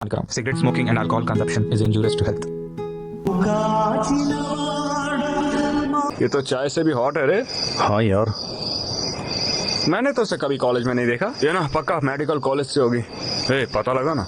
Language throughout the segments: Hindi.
Cigarette smoking and alcohol consumption is injurious to health. ये तो चाय से भी हॉट है रे। हाँ यार, मैंने तो उसे कभी कॉलेज में नहीं देखा। ये ना पक्का मेडिकल कॉलेज से होगी। ए, पता लगा ना।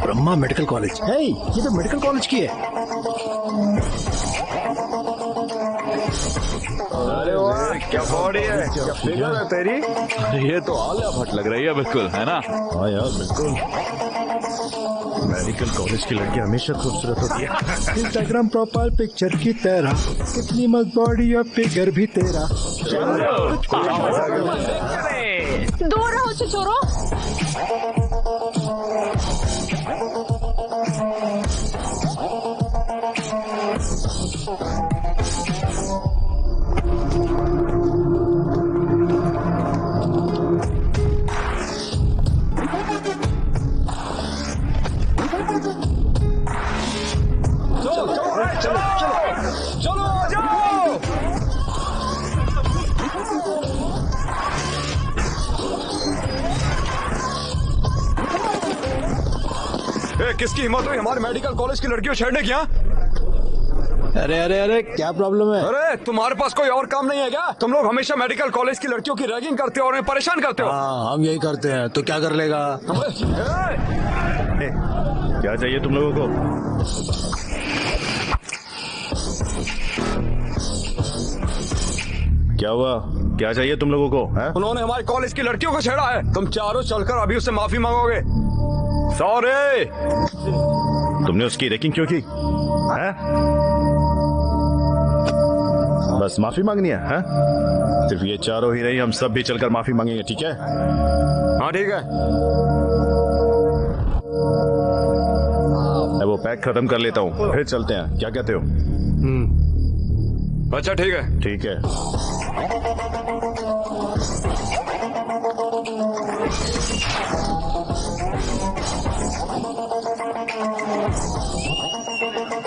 ब्रह्मा मेडिकल कॉलेज है। ये तो मेडिकल कॉलेज की है। अरे वाह, क्या बॉडी है, क्या फिगर है तेरी। ये तो आलिया भट्ट लग रही है बिल्कुल, है ना? हाँ यार बिल्कुल। मेडिकल कॉलेज की लड़की हमेशा खूबसूरत होती है। इंस्टाग्राम प्रोफाइल पिक्चर की तरह, कितनी मस्त बॉडी और फिगर भी तेरा। दूर रहो छिछोरो। चलो आ जाओ। ए, किसकी हिम्मत हुई हमारे मेडिकल कॉलेज की लड़कियों छेड़ने की? अरे अरे अरे, क्या प्रॉब्लम है? अरे तुम्हारे पास कोई और काम नहीं है क्या? तुम लोग हमेशा मेडिकल कॉलेज की लड़कियों की रैगिंग करते हो और उन्हें परेशान करते हो। हाँ, हम यही करते हैं, तो क्या कर लेगा? क्या चाहिए तुम लोगों को? क्या हुआ? क्या चाहिए तुम लोगों को? है? उन्होंने हमारे कॉलेज की लड़कियों को छेड़ा है। तुम चारों चलकर अभी उससे माफी मांगोगे। सॉरी। तुमने उसकी रैगिंग क्यों की? है? बस माफी मांगनी है? सिर्फ ये चारों ही नहीं, हम सब भी चलकर माफी मांगेंगे, ठीक है? हाँ ठीक है। मैं वो पैक खत्म कर लेता हूँ, फिर चलते हैं। क्या कहते हो? अच्छा ठीक है। ठीक है।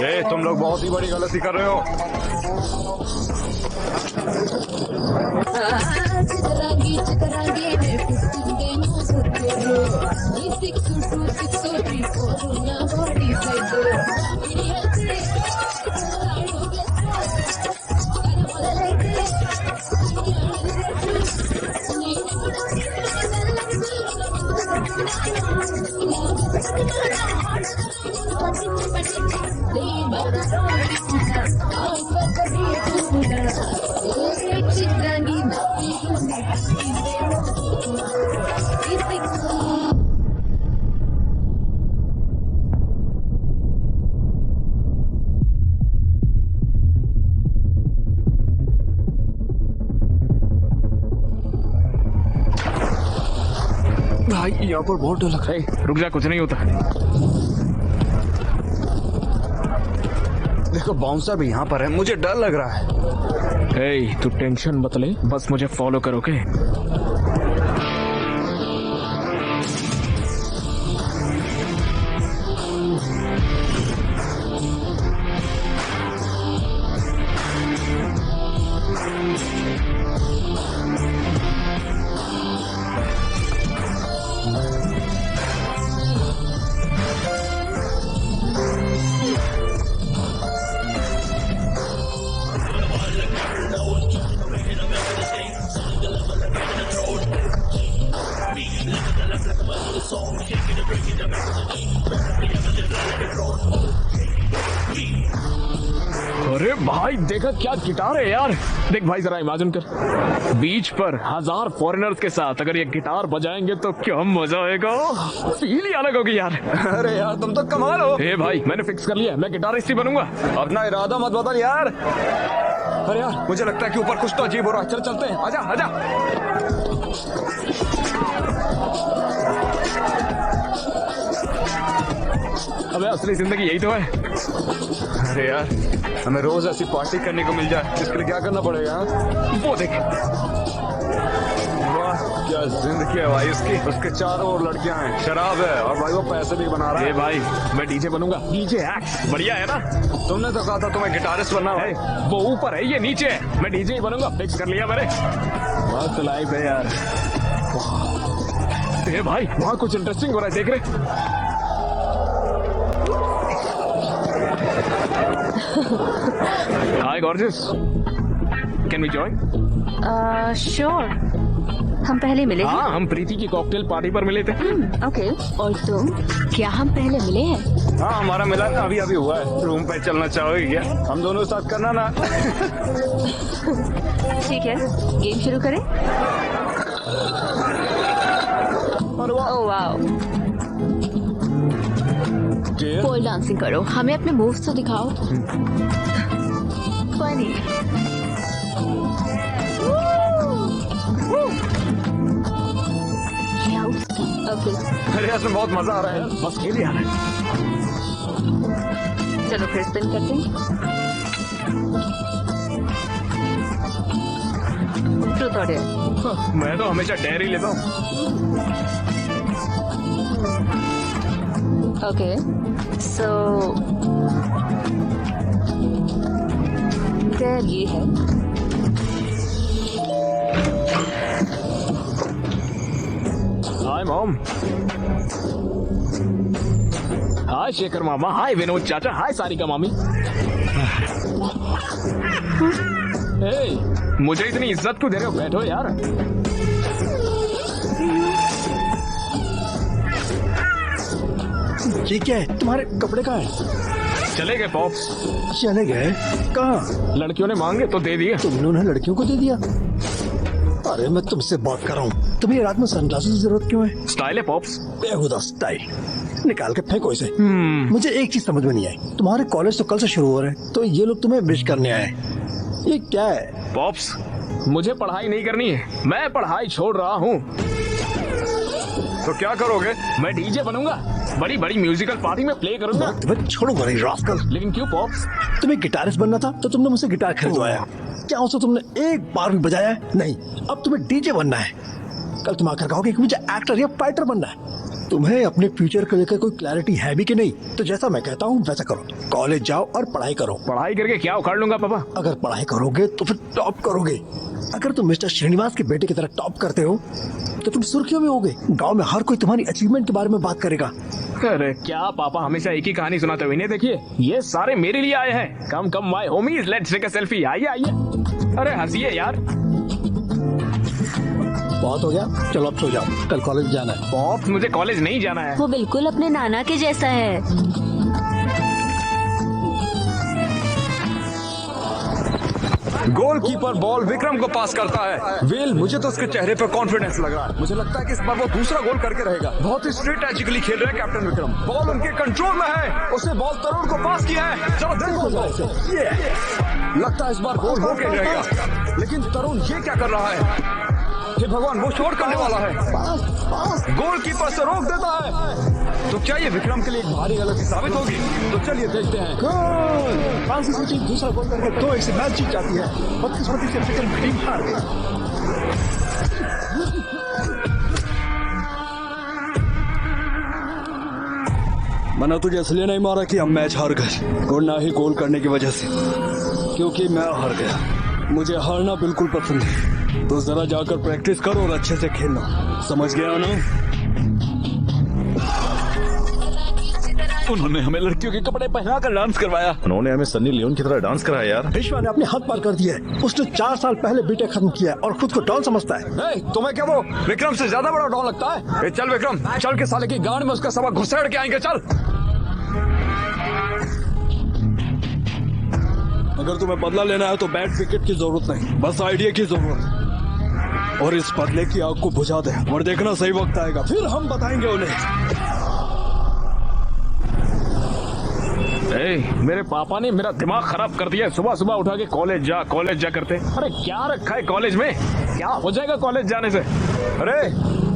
ए, तुम लोग बहुत ही बड़ी गलती कर रहे हो। भाई यहाँ पर बहुत डर लग रहा है। रुक जा, कुछ नहीं होता। देखो बाउंसर भी यहाँ पर है, मुझे डर लग रहा है। ए, तू टेंशन मत ले, बस मुझे फॉलो करोगे। अरे भाई देखा क्या गिटार है यार। देख भाई जरा इमेजिन कर, बीच पर 1000 फॉरेनर्स के साथ अगर ये गिटार बजाएंगे तो क्या मजा आएगा। फील ही अलग होगी यार। अरे यार तुम तो कमाल हो। ए भाई मैंने फिक्स कर लिया, मैं गिटारिस्ट ही बनूंगा। अपना इरादा मत बदल यार। अरे यार मुझे लगता है कि ऊपर कुछ तो अजीब हो रहा है। चल चलते हैं, आजा आजा। अबे असली जिंदगी यही तो है। अरे यार हमें रोज ऐसी पार्टी करने को मिल जाए, इसके लिए क्या करना पड़ेगा? वो देख लड़की है भाई उसकी, उसके चारों ओर लड़कियां हैं, शराब है और भाई वो पैसे भी बना रहा ए है। भाई मैं डीजे बनूंगा, डीजे एक्ट बढ़िया है ना। तुमने तो कहा था तुम्हें गिटारिस्ट बनना है। ए, वो ऊपर है ये नीचे है, मैं डीजे ही बनूंगा, फिक्स कर लिया मैंने। मस्त लाइफ है यार। ए भाई वहाँ कुछ इंटरेस्टिंग हो रहा है, देख रहे? Hi gorgeous, can we join? Sure. हम पहले मिले हैं? हाँ हम प्रीति की कॉकटेल पार्टी पर मिले थे। ओके। और तुम, क्या हम पहले मिले हैं? हाँ हमारा मिला ना अभी अभी हुआ है। रूम पे चलना चाहोगे क्या? हम दोनों साथ करना ना। ठीक है, गेम शुरू करें? ओह वाओ, पोल डांसिंग करो, हमें अपने मूव्स तो दिखाओ। फनी। ओके, अरे इसमें बहुत मजा आ रहा है। बस खेल यार। चलो फिर स्पिन करते हैं। ट्रूथ और डेयर। मैं तो हमेशा डेयर ही लेता हूँ। ओके, सो डेयर ये है। Hi mom. हाय शेखर मामा, हाय विनोद चाचा, हाय सारिका मामी। हे, मुझे इतनी इज्जत क्यों दे रहे हो? बैठो यार। ये क्या है? तुम्हारे कपड़े कहाँ हैं? चले गए पॉप्स। चले गए? कहाँ? लड़कियों ने मांगे तो दे दिए। तुमने उन्हें लड़कियों को दे दिया? अरे मैं तुमसे बात कर रहा हूँ, तुम्हें रात में सनग्लासेस की जरूरत क्यों है? स्टाइल है पॉप्स। बेहुदा स्टाइल, निकाल के फेंको इसे। मुझे एक चीज समझ में नहीं आई, तुम्हारे कॉलेज तो कल से शुरू हो रहे हैं, तो ये लोग तुम्हें विश करने आए, ये क्या है? पॉप्स मुझे पढ़ाई नहीं करनी है, मैं पढ़ाई छोड़ रहा हूँ। तो क्या करोगे? मैं डीजे बनूंगा, बड़ी बड़ी म्यूजिकल पार्टी में प्ले करूंगा। तुम्हें छोड़ूंगा नहीं रास्कल। लेकिन क्यों पॉप्स? तुम्हें गिटारिस्ट बनना था तो तुमने मुझसे गिटार खरीदवाया, क्या उसे तुमने एक बार भी बजाया है? नहीं। अब तुम्हें डीजे बनना है, कल तुम आकर कहोगे कि मुझे एक्टर या फाइटर बनना है। तुम्हें अपने फ्यूचर को लेकर कोई क्लैरिटी है भी कि नहीं? तो जैसा मैं कहता हूँ वैसा करो, कॉलेज जाओ और पढ़ाई करो। पढ़ाई करके क्या उखाड़ लूंगा पापा? अगर पढ़ाई करोगे तो फिर टॉप करोगे। अगर तुम मिस्टर श्रीनिवास के बेटे की तरह टॉप करते हो तो तुम सुर्खियों में होगे, गांव में हर कोई तुम्हारी अचीवमेंट के बारे में बात करेगा। अरे क्या पापा हमेशा एक ही कहानी सुनाते हो? इन्हें देखिए, ये सारे मेरे लिए आए हैं। Come come my homies, let's take a selfie. आइए आइए। अरे हंसिए यार। बहुत हो गया, चलो अब सो जाओ, कल कॉलेज जाना है। पॉप्स मुझे कॉलेज नहीं जाना है। वो बिल्कुल अपने नाना के जैसा है। गोलकीपर बॉल विक्रम को पास करता है। वेल मुझे तो उसके चेहरे पर कॉन्फिडेंस लग रहा है। मुझे लगता है कि इस बार वो दूसरा गोल करके रहेगा। बहुत ही स्ट्रेटेजिकली खेल रहे हैं कैप्टन विक्रम। बॉल उनके कंट्रोल में है, उसने बॉल तरुण को पास किया है। चलो देखो, ये लगता है इस बार गोल हो के रहेगा। लेकिन तरुण ये क्या कर रहा है? हे भगवान, वो शॉट करने वाला है, गोलकीपर से रोक देता है। तो क्या ये विक्रम के लिए एक भारी गलती साबित होगी? तो चलिए देखते हैं। फ्रांस की टीम दूसरा गोल करके 2-1 से मैच जीत जाती है। बदकिस्मती से अफ्रीकन टीम हार गई। मैंने तुझे इसलिए नहीं मारा कि हम मैच हार गए, और ना ही गोल करने की वजह से, क्योंकि मैं हार गया। मुझे हारना बिल्कुल पसंद है। तो जरा जाकर प्रैक्टिस करो और अच्छे से खेलना, समझ गया ना? उन्होंने हमें लड़कियों के कपड़े पहनाकर डांस करवाया। उन्होंने हमें सन्नी लियोन की तरह डांस कराया यार। विश्वा ने अपने हाथ पार कर दिया है। उसने 4 साल पहले बीटेक खत्म किया और खुद को डॉन समझता है। तुम्हें क्या वो विक्रम से ज्यादा बड़ा डॉन लगता है? चल विक्रम, चल के साले की गांड में उसका सबक घुसेड़ के आएंगे। चल। अगर तुम्हें बदला लेना है तो बैट विकेट की जरूरत नहीं, बस आइडिया की जरूरत है। और इस बदले की आग को बुझा दे, और देखना सही वक्त आएगा, फिर हम बताएंगे उन्हें। मेरे पापा ने मेरा दिमाग खराब कर दिया। सुबह सुबह उठा के कॉलेज जा करते। अरे क्या रखा है कॉलेज में? क्या हो जाएगा कॉलेज जाने से? अरे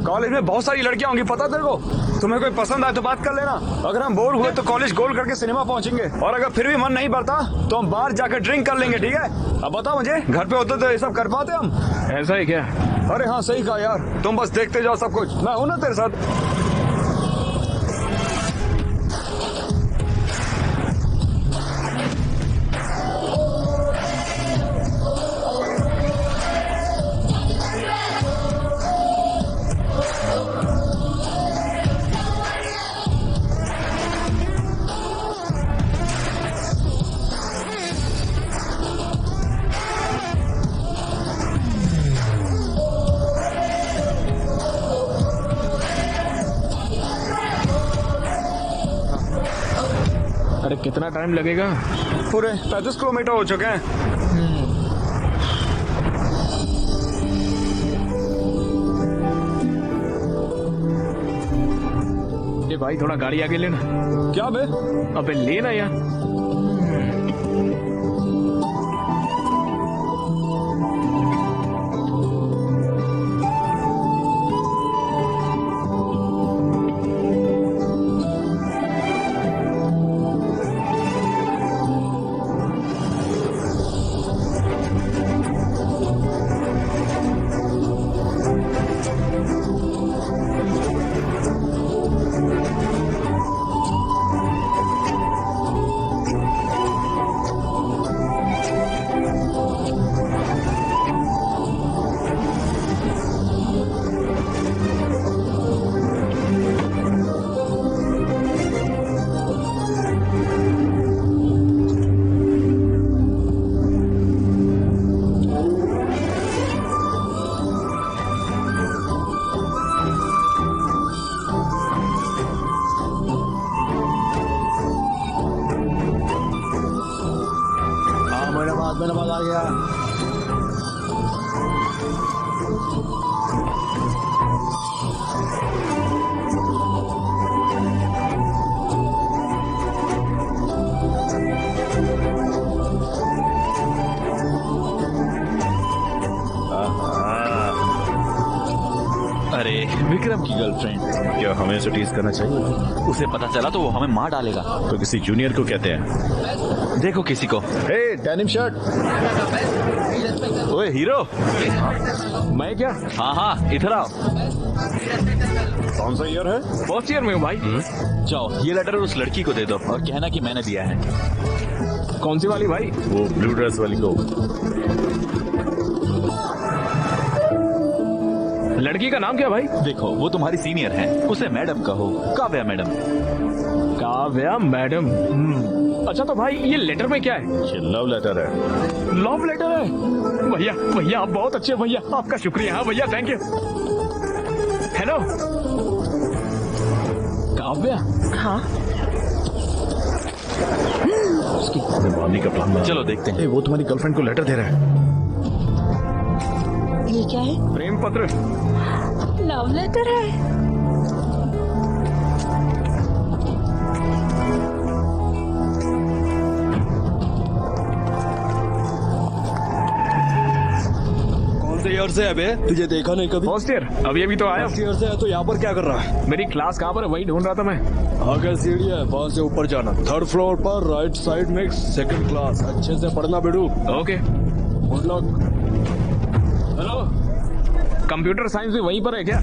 कॉलेज में बहुत सारी लड़कियां होंगी, पता तेरे को? तुम्हें कोई पसंद आए तो बात कर लेना। अगर हम बोर हुए तो कॉलेज गोल करके सिनेमा पहुंचेंगे, और अगर फिर भी मन नहीं भरता तो हम बाहर जाकर ड्रिंक कर लेंगे, ठीक है? अब बताओ मुझे, घर पे होते तो ये सब कर पाते हम? ऐसा है क्या? अरे हाँ, सही कहा यार, तुम बस देखते जाओ सब कुछ, मैं हूं ना तेरे साथ। अरे कितना टाइम लगेगा? पूरे 35 किलोमीटर हो चुके हैं। ये भाई थोड़ा गाड़ी आगे लेना। क्या बे? अबे लेना यार। मेरा बात आ गया। अरे विक्रम की गर्लफ्रेंड, क्या हमें उसे टीज करना चाहिए? उसे पता चला तो वो हमें मार डालेगा। तो किसी जूनियर को कहते हैं। देखो किसी को। हे डेनिम शर्ट। ओए हीरो। मैं क्या? हाँ हाँ इधर आओ। कौन सा ईयर है? फर्स्ट ईयर में हूँ भाई। जाओ ये लेटर उस लड़की को दे दो और कहना कि मैंने दिया है। कौन सी वाली भाई? वो ब्लू ड्रेस वाली को। लड़की का नाम क्या भाई? देखो वो तुम्हारी सीनियर है, उसे मैडम कहो, काव्या मैडम। काव्या मैडम। अच्छा तो भाई ये लेटर में क्या है? ये लव लेटर है। लव लेटर है? भैया भैया आप बहुत अच्छे भैया, आपका शुक्रिया। हाँ भैया थैंक यू। हेलो काव्या। हाँ उसकी मारने का प्लान बना। चलो देखते हैं। वो तुम्हारी गर्लफ्रेंड को लेटर दे रहा है। ये क्या है? प्रेम पत्र। लव लेटर है? कौन से ईयर से है बे? तुझे देखा नहीं कभी? फर्स्ट ईयर अभी अभी तो आया। फर्स्ट ईयर से है तो यहाँ पर क्या कर रहा है? मेरी क्लास कहाँ पर है वही ढूंढ रहा था मैं। आगे सीढ़ी है, वहाँ से ऊपर जाना, 3rd फ्लोर पर राइट साइड में 2nd क्लास। अच्छे से पढ़ना बेडू। Okay good luck. Hello computer science भी वहीं पर है क्या?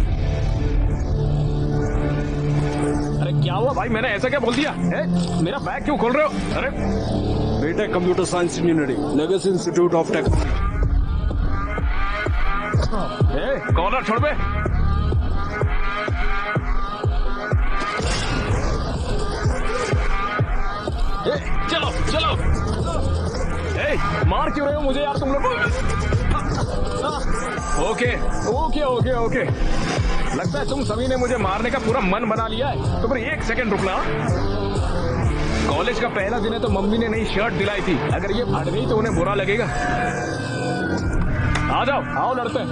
अरे क्या हुआ भाई, मैंने ऐसा क्या बोल दिया है? मेरा बैग क्यों खोल रहे हो? अरे BTech computer science engineering, legacy institute of technology. Collar छोड़ बे। चलो चलो। मार क्यों रहे हो मुझे यार तुम लोग? ओके ओके ओके ओके, लगता है तुम सभी ने मुझे मारने का पूरा मन बना लिया है। तो फिर 1 सेकंड रुकना। कॉलेज का पहला दिन है तो मम्मी ने नई शर्ट दिलाई थी, अगर ये फट गई तो उन्हें बुरा लगेगा। आ जाओ आओ लड़ते हैं।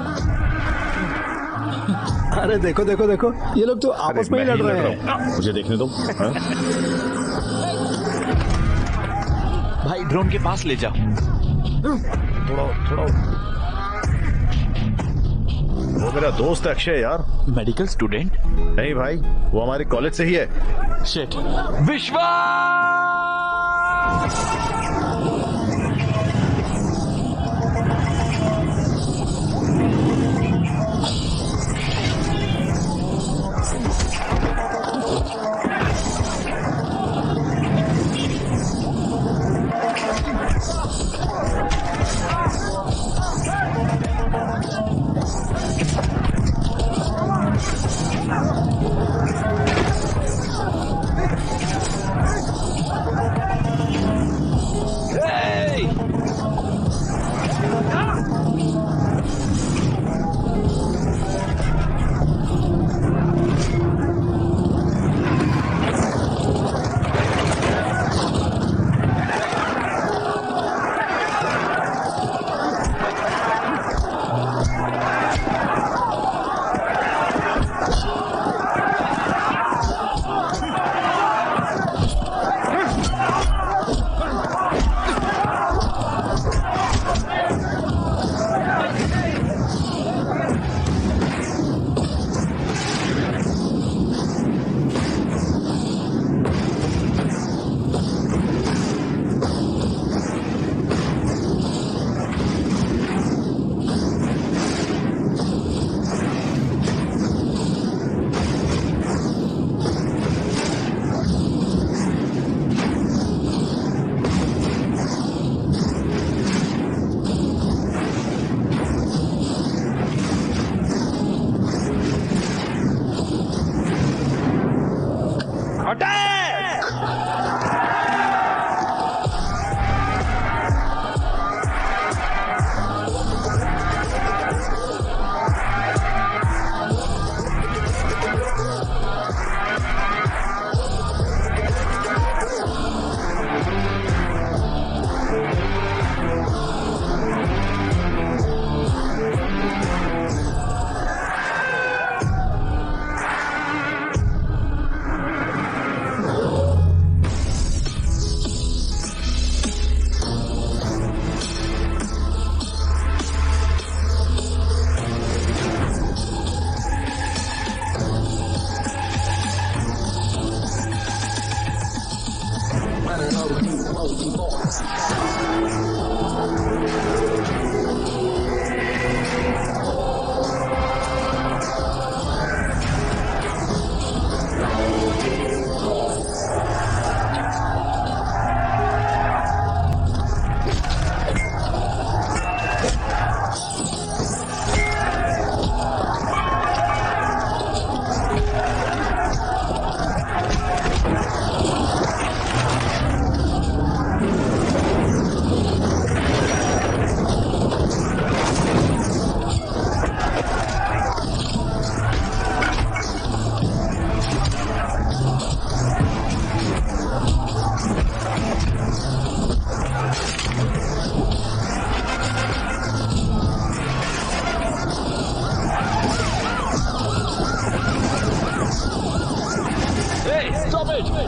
अरे देखो देखो देखो, ये लोग तो आपस में ही लड़ रहे हैं। मुझे देखने दो। हाँ? भाई ड्रोन के पास ले जाओ। थोड़ा थोड़ा। वो मेरा दोस्त है अक्षय यार। Medical student? नहीं भाई, वो हमारे कॉलेज से ही है। शिट।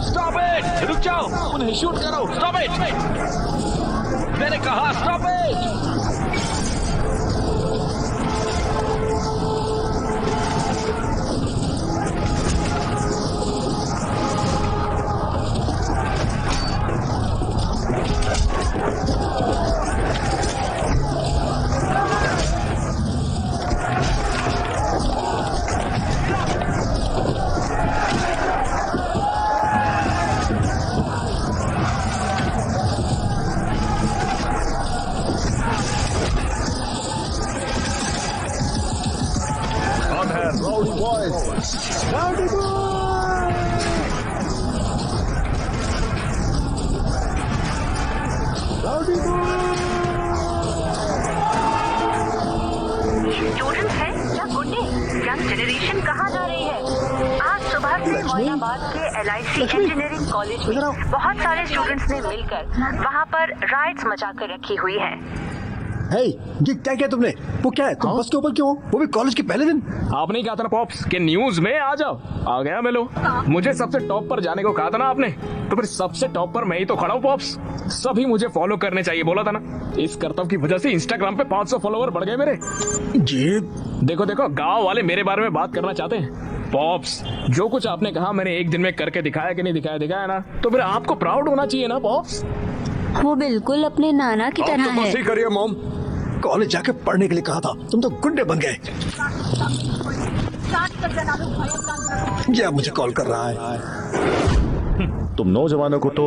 स्टॉप इट, रुक जाओ, उन्हें शूट करो, स्टॉप इट, मैंने कहा स्टॉप इट। स्टूडेंट है या गुंडे? यंग जनरेशन कहाँ जा रही है? आज सुबह से मोइनाबाद के LIC इंजीनियरिंग कॉलेज में बहुत सारे स्टूडेंट्स ने मिलकर वहाँ पर राइट्स मचा कर रखी हुई है। हे, ये क्या किया तुमने? वो क्या है? तुम बस के ऊपर क्यों हो? वो भी कॉलेज के पहले दिन? आपने ही कहा था ना पॉप्स कि न्यूज में आ जाओ, आ गया मैं लो। मुझे सबसे टॉप पर जाने को कहा था ना आपने, तो फिर सबसे टॉप पर मैं ही तो खड़ा हूँ पॉप्स। सभी मुझे फॉलो करने चाहिए बोला था ना। इस करतब की वजह से इंस्टाग्राम पे 500 फॉलोवर बढ़ गए मेरे। ये देखो देखो, गांव वाले मेरे बारे में बात करना चाहते हैं। पॉप्स, जो कुछ आपने कहा मैंने एक दिन में करके दिखाया कि नहीं दिखाया, दिखाया ना, तो फिर आपको प्राउड होना चाहिए ना पॉप्स। वो बिल्कुल अपने नाना की तरह तो बस है। ही करिए मॉम। कॉलेज जाके पढ़ने के लिए कहा था, तुम तो गुंडे बन गए। ये अब मुझे कॉल कर रहा है। तुम नौजवानों को तो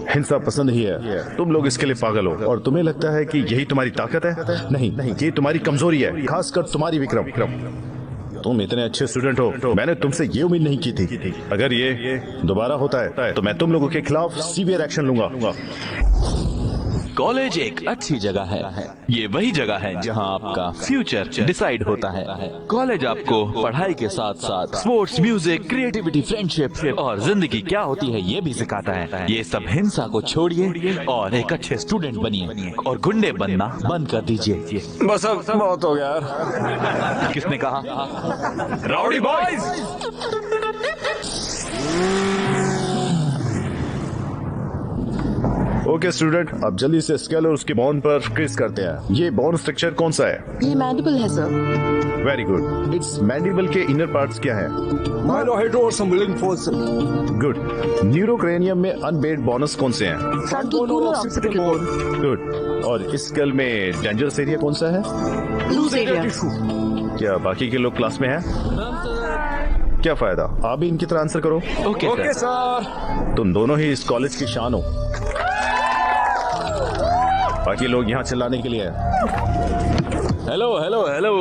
हिंसा पसंद ही है। तुम लोग इसके लिए पागल हो और तुम्हें लगता है कि यही तुम्हारी ताकत है। नहीं, ये तुम्हारी कमजोरी है, खासकर तुम्हारी विक्रम। तुम इतने अच्छे स्टूडेंट हो, मैंने तुमसे ये उम्मीद नहीं की थी। अगर ये दोबारा होता है तो मैं तुम लोगों के खिलाफ सीवियर एक्शन लूंगा। कॉलेज एक अच्छी जगह है। ये वही जगह है जहां आपका फ्यूचर डिसाइड होता है। कॉलेज आपको पढ़ाई के साथ साथ स्पोर्ट्स, म्यूजिक, क्रिएटिविटी, फ्रेंडशिप और जिंदगी क्या होती है ये भी सिखाता है। ये सब हिंसा को छोड़िए और एक अच्छे स्टूडेंट बनिए और गुंडे बनना बंद कर दीजिए। बस अब बहुत हो गया यार। किसने कहा? राउडी बॉयज, ओके स्टूडेंट, अब जल्दी से स्केल और उसके बॉन्ड पर क्रिस करते हैं। ये बॉन्ड स्ट्रक्चर कौन सा है? ये मैंडिबल है sir. Very good. It's mandible के इनर पार्ट्स क्या है? माइलोहेड्रो और संबलिंग फोर्स। गुड। न्यूरोक्रेनियम में अनबेड बोनस कौन से हैं? Frontal occipital bone. गुड। और इस स्केल में डेंजरस एरिया कौन सा है? Loose area. क्या बाकी के लोग क्लास में हैं? क्या फायदा, आप भी इनकी तरह आंसर करो। Okay sir. तुम दोनों ही इस कॉलेज की शान हो। बाकी लोग यहाँ चिल्लाने के लिए हैं। हेलो हेलो हेलो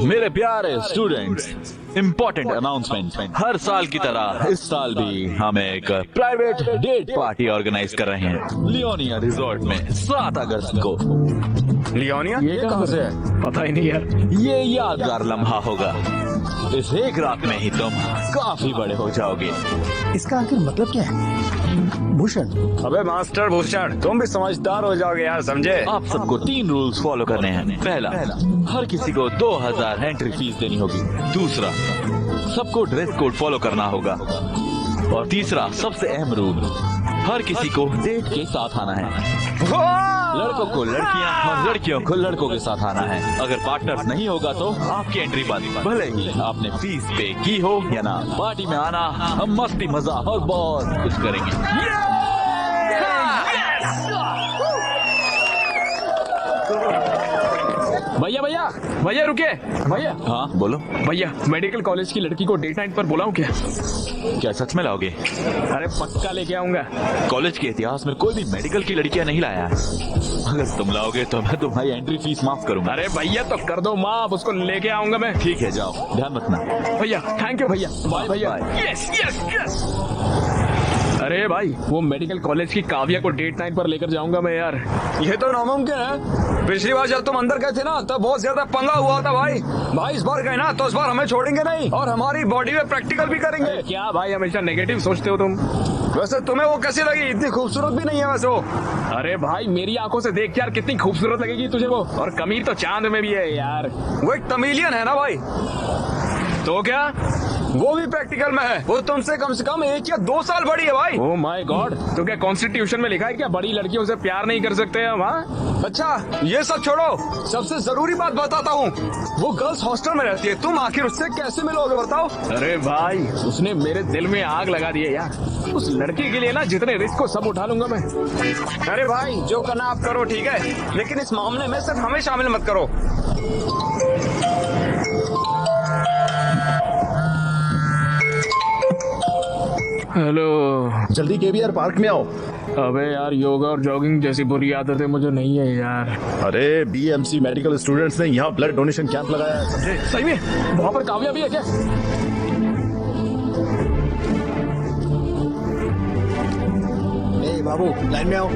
मेरे प्यारे स्टूडेंट्स, इम्पोर्टेंट अनाउंसमेंट। हर साल की तरह इस साल भी हम एक प्राइवेट डेट पार्टी ऑर्गेनाइज कर रहे हैं लियोनिया रिजॉर्ट में 7 अगस्त को। लियोनिया ये कहाँ से है? पता ही नहीं यार। ये यादगार लम्हा होगा। इस एक रात में ही तुम काफी बड़े हो जाओगे। इसका आखिर मतलब क्या है? भूषण, अबे मास्टर भूषण, तुम भी समझदार हो जाओगे यार, समझे? आप सबको 3 रूल्स फॉलो करने हैं। पहला, हर किसी को 2000 एंट्री फीस देनी होगी। दूसरा, सबको ड्रेस कोड फॉलो करना होगा। और तीसरा, सबसे अहम रूल, हर किसी को डेट के साथ आना है। लड़कों को लड़कियां और लड़कियों को लड़कों के साथ आना है। अगर पार्टनर्स नहीं होगा तो आपकी एंट्री बंद, भले ही आपने फीस पे की हो या ना। पार्टी में आना, हम मस्ती मजाक और बहुत कुछ करेंगे। भैया भैया भैया रुकिए भैया। हाँ बोलो। भैया, मेडिकल कॉलेज की लड़की को डेट नाइट पर बुलाऊं क्या? क्या सच में लाओगे? अरे पक्का लेके आऊंगा। कॉलेज के इतिहास में कोई भी मेडिकल की लड़कियां नहीं लाया है। अगर तुम लाओगे तो मैं तुम्हारी एंट्री फीस माफ करूंगा। अरे भैया तो कर दो माफ, उसको लेके आऊंगा मैं। ठीक है, जाओ, ध्यान रखना। भैया थैंक यू भैया। बाय भैया। Yes yes yes. अरे भाई, वो मेडिकल कॉलेज की काव्या को डेट नाइट पर लेकर जाऊंगा मैं यार। ये तो नामुमकिन है। पिछली बार जब तुम अंदर गए थे ना तब बहुत ज्यादा पंगा हुआ था भाई इस बार गए ना तो इस बार हमें छोड़ेंगे नहीं और हमारी बॉडी में प्रैक्टिकल भी करेंगे। क्या भाई, हमेशा नेगेटिव सोचते हो तुम। वैसे तुम्हें वो कैसी लगी? इतनी खूबसूरत भी नहीं है वैसे वो। अरे भाई, मेरी आंखों से देख यार, कितनी खूबसूरत लगेगी तुझे वो। और कमीर तो चांद में भी है यार। वो एक तमिलियन है ना भाई। तो क्या? वो भी प्रैक्टिकल में है। वो तुमसे कम 1 या 2 साल बड़ी है भाई। ओह माय गॉड, तो क्या कॉन्स्टिट्यूशन में लिखा है क्या बड़ी लड़कियों से प्यार नहीं कर सकते हम? हाँ अच्छा, ये सब छोड़ो, सबसे जरूरी बात बताता हूँ। वो गर्ल्स हॉस्टल में रहती है, तुम आखिर उससे कैसे मिलोगे बताओ? अरे भाई, उसने मेरे दिल में आग लगा दी है यार। उस लड़की के लिए ना जितने रिस्क हो सब उठा लूंगा मैं। अरे भाई, जो करना आप करो, ठीक है, लेकिन इस मामले में सिर्फ हमें शामिल मत करो। हेलो। जल्दी केवीआर पार्क में आओ। अबे यार, योगा और जॉगिंग जैसी बुरी आदतें मुझे नहीं है यार। अरे बीएमसी मेडिकल स्टूडेंट्स ने यहाँ ब्लड डोनेशन कैंप लगाया है, समझे? सही में वहाँ पर काव्या भी है क्या? ए बाबू, लाइन में आओ।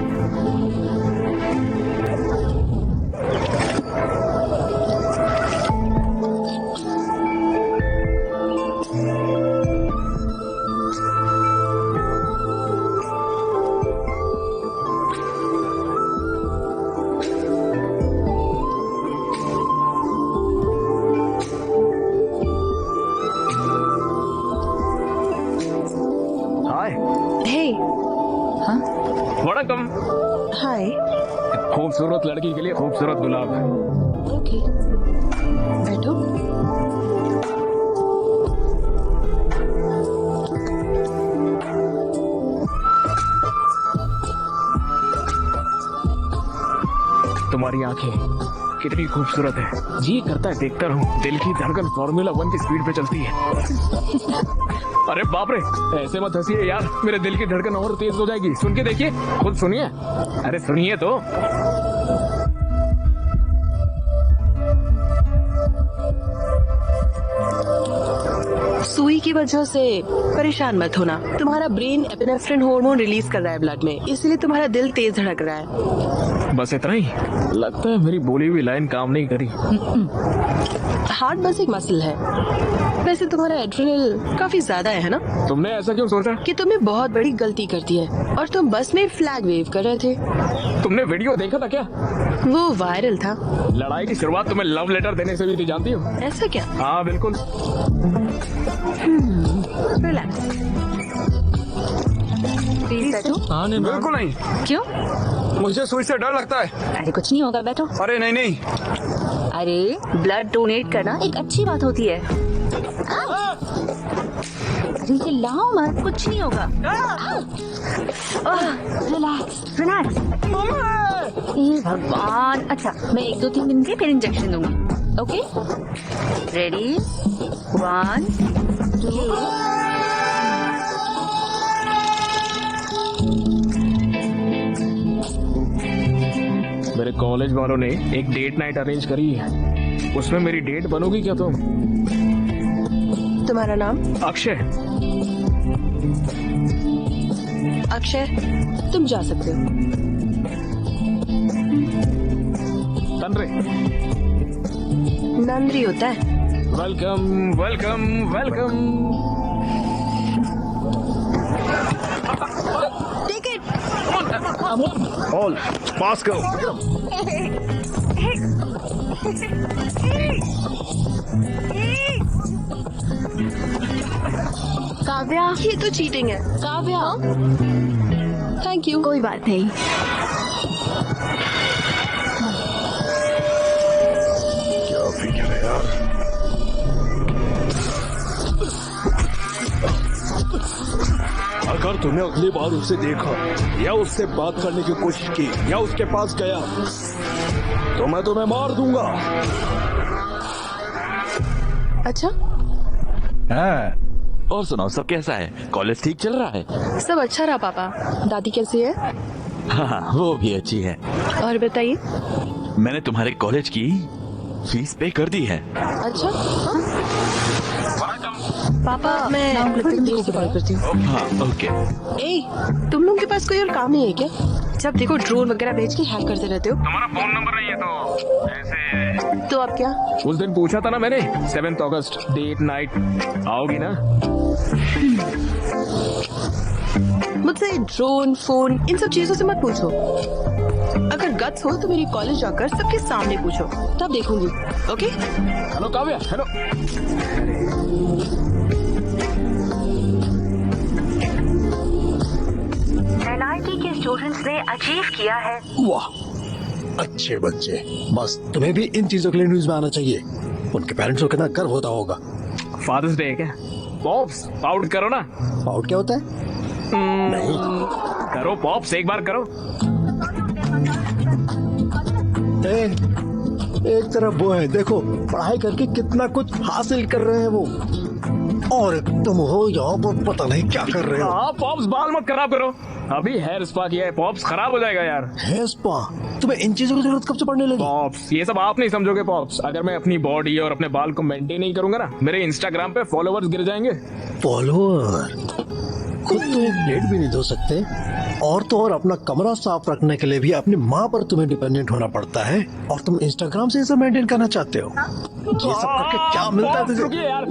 हाय। खूबसूरत लड़की के लिए खूबसूरत गुलाब। ओके, बैठो। तुम्हारी आंखें कितनी खूबसूरत है, जी करता है देखता रहूं। दिल की धड़कन फॉर्मूला 1 की स्पीड पे चलती है। अरे बाप रे, ऐसे मत हंसिए यार, मेरे दिल की धड़कन और तेज हो जाएगी। सुन के देखिए, खुद सुनिए। अरे सुनिए तो। सुई की वजह से परेशान मत होना। तुम्हारा ब्रेन एपिनेफ्रिन हार्मोन रिलीज कर रहा है ब्लड में, इसलिए तुम्हारा दिल तेज धड़क रहा है। बस इतना ही? लगता है मेरी बोली हुई लाइन काम नहीं करी। हार्ट बस एक मसल है। वैसे तुम्हारा एड्रेनल काफी ज्यादा है ना? तुमने ऐसा क्यों सोचा? कि तुमने बहुत बड़ी गलती कर दी है और तुम बस में फ्लैग वेव कर रहे थे। तुमने वीडियो देखा था क्या? वो वायरल था। लड़ाई की शुरुआत तुम्हें लव लेटर देने से भी थी, जानती हो? ऐसा क्या? हाँ बिल्कुल। रिलैक्स। प्लीज बैठो। बिल्कुल नहीं, क्यों? मुझे सुई से डर लगता है। अरे कुछ नहीं होगा, बैठो। अरे नहीं नहीं, अरे ब्लड डोनेट करना एक अच्छी बात होती है। अरे चिल्लाओ मत, कुछ नहीं होगा। Relax relax. हे भगवान। अच्छा, मैं 1 2 3 दिन के फिर इंजेक्शन दूंगी। Okay, ready? 1 2। मेरे कॉलेज वालों ने एक डेट नाइट अरेंज करी है, उसमें मेरी डेट बनोगी क्या तुम? तुम्हारा नाम? अक्षय। अक्षय, तुम जा सकते हो। तनरे। नंद्री होता है। Welcome welcome welcome. Take it. All pass करो। काव्या, ये तो चीटिंग है। काव्या। Thank you. कोई बात नहीं। क्या फिक्र है यार। अगर तुमने अगली बार उसे देखा या उससे बात करने की कोशिश की या उसके पास गया तो मैं तुम्हें मार दूंगा। अच्छा, और सुनाओ, सब कैसा है? कॉलेज ठीक चल रहा है? सब अच्छा रहा पापा। दादी कैसी है? हाँ, वो भी अच्छी है। और बताइए। मैंने तुम्हारे कॉलेज की फीस पे कर दी है। अच्छा, हाँ? पापा, मैं थोड़ी देर से कॉल करती हूँ। हाँ ओके। ए, तुम लोगों के पास कोई और काम नहीं है क्या? जब देखो ड्रोन वगैरह भेज के हैक करते रहते हो। तुम्हारा फोन नंबर नहीं है तो ऐसे? तो अब क्या? उस दिन पूछा था ना मैंने, 7 अगस्त डेट नाइट, आओगी ना? मुझसे ड्रोन, फोन, इन सब चीजों से मत पूछो। अगर गट्स हो तो मेरी कॉलेज जाकर सबके सामने पूछो, तब देखूंगी। Okay? Hello Kavya. Hello. NIT के स्टूडेंट्स ने अचीव किया है। वाह, अच्छे बच्चे। बस तुम्हें भी इन चीजों के लिए न्यूज में आना चाहिए। उनके पेरेंट्स को कितना गर्व होता होगा। फादर्स डे है क्या? पॉप्स आउट करो ना। आउट क्या होता है? नहीं, करो पॉप्स, एक बार करो। एक तरफ वो है, देखो पढ़ाई करके कितना कुछ हासिल कर रहे हैं वो, और तुम हो यहाँ पर पता नहीं क्या कर रहे हो। हाँ पॉप्स, बाल मत खराब करो। अभी हेयर स्पा किया है, पॉप्स खराब हो जाएगा यार। Hair spa? तुम्हें इन चीजों की जरूरत कब से पड़ने लगी? पॉप्स, ये सब आप नहीं समझोगे पॉप्स। अगर मैं अपनी बॉडी और अपने बाल को मेंटेन नहीं करूंगा ना, मेरे इंस्टाग्राम पे फॉलोवर्स गिर जाएंगे। फॉलोअर? खुद तो एक प्लेट भी नहीं धो सकते, और तो और अपना कमरा साफ रखने के लिए भी अपनी माँ पर तुम्हें डिपेंडेंट होना पड़ता है, और तुम इंस्टाग्राम से इसे मेंटेन करना चाहते हो। ये सब करके क्या मिलता है तुझे? रुकिए यार।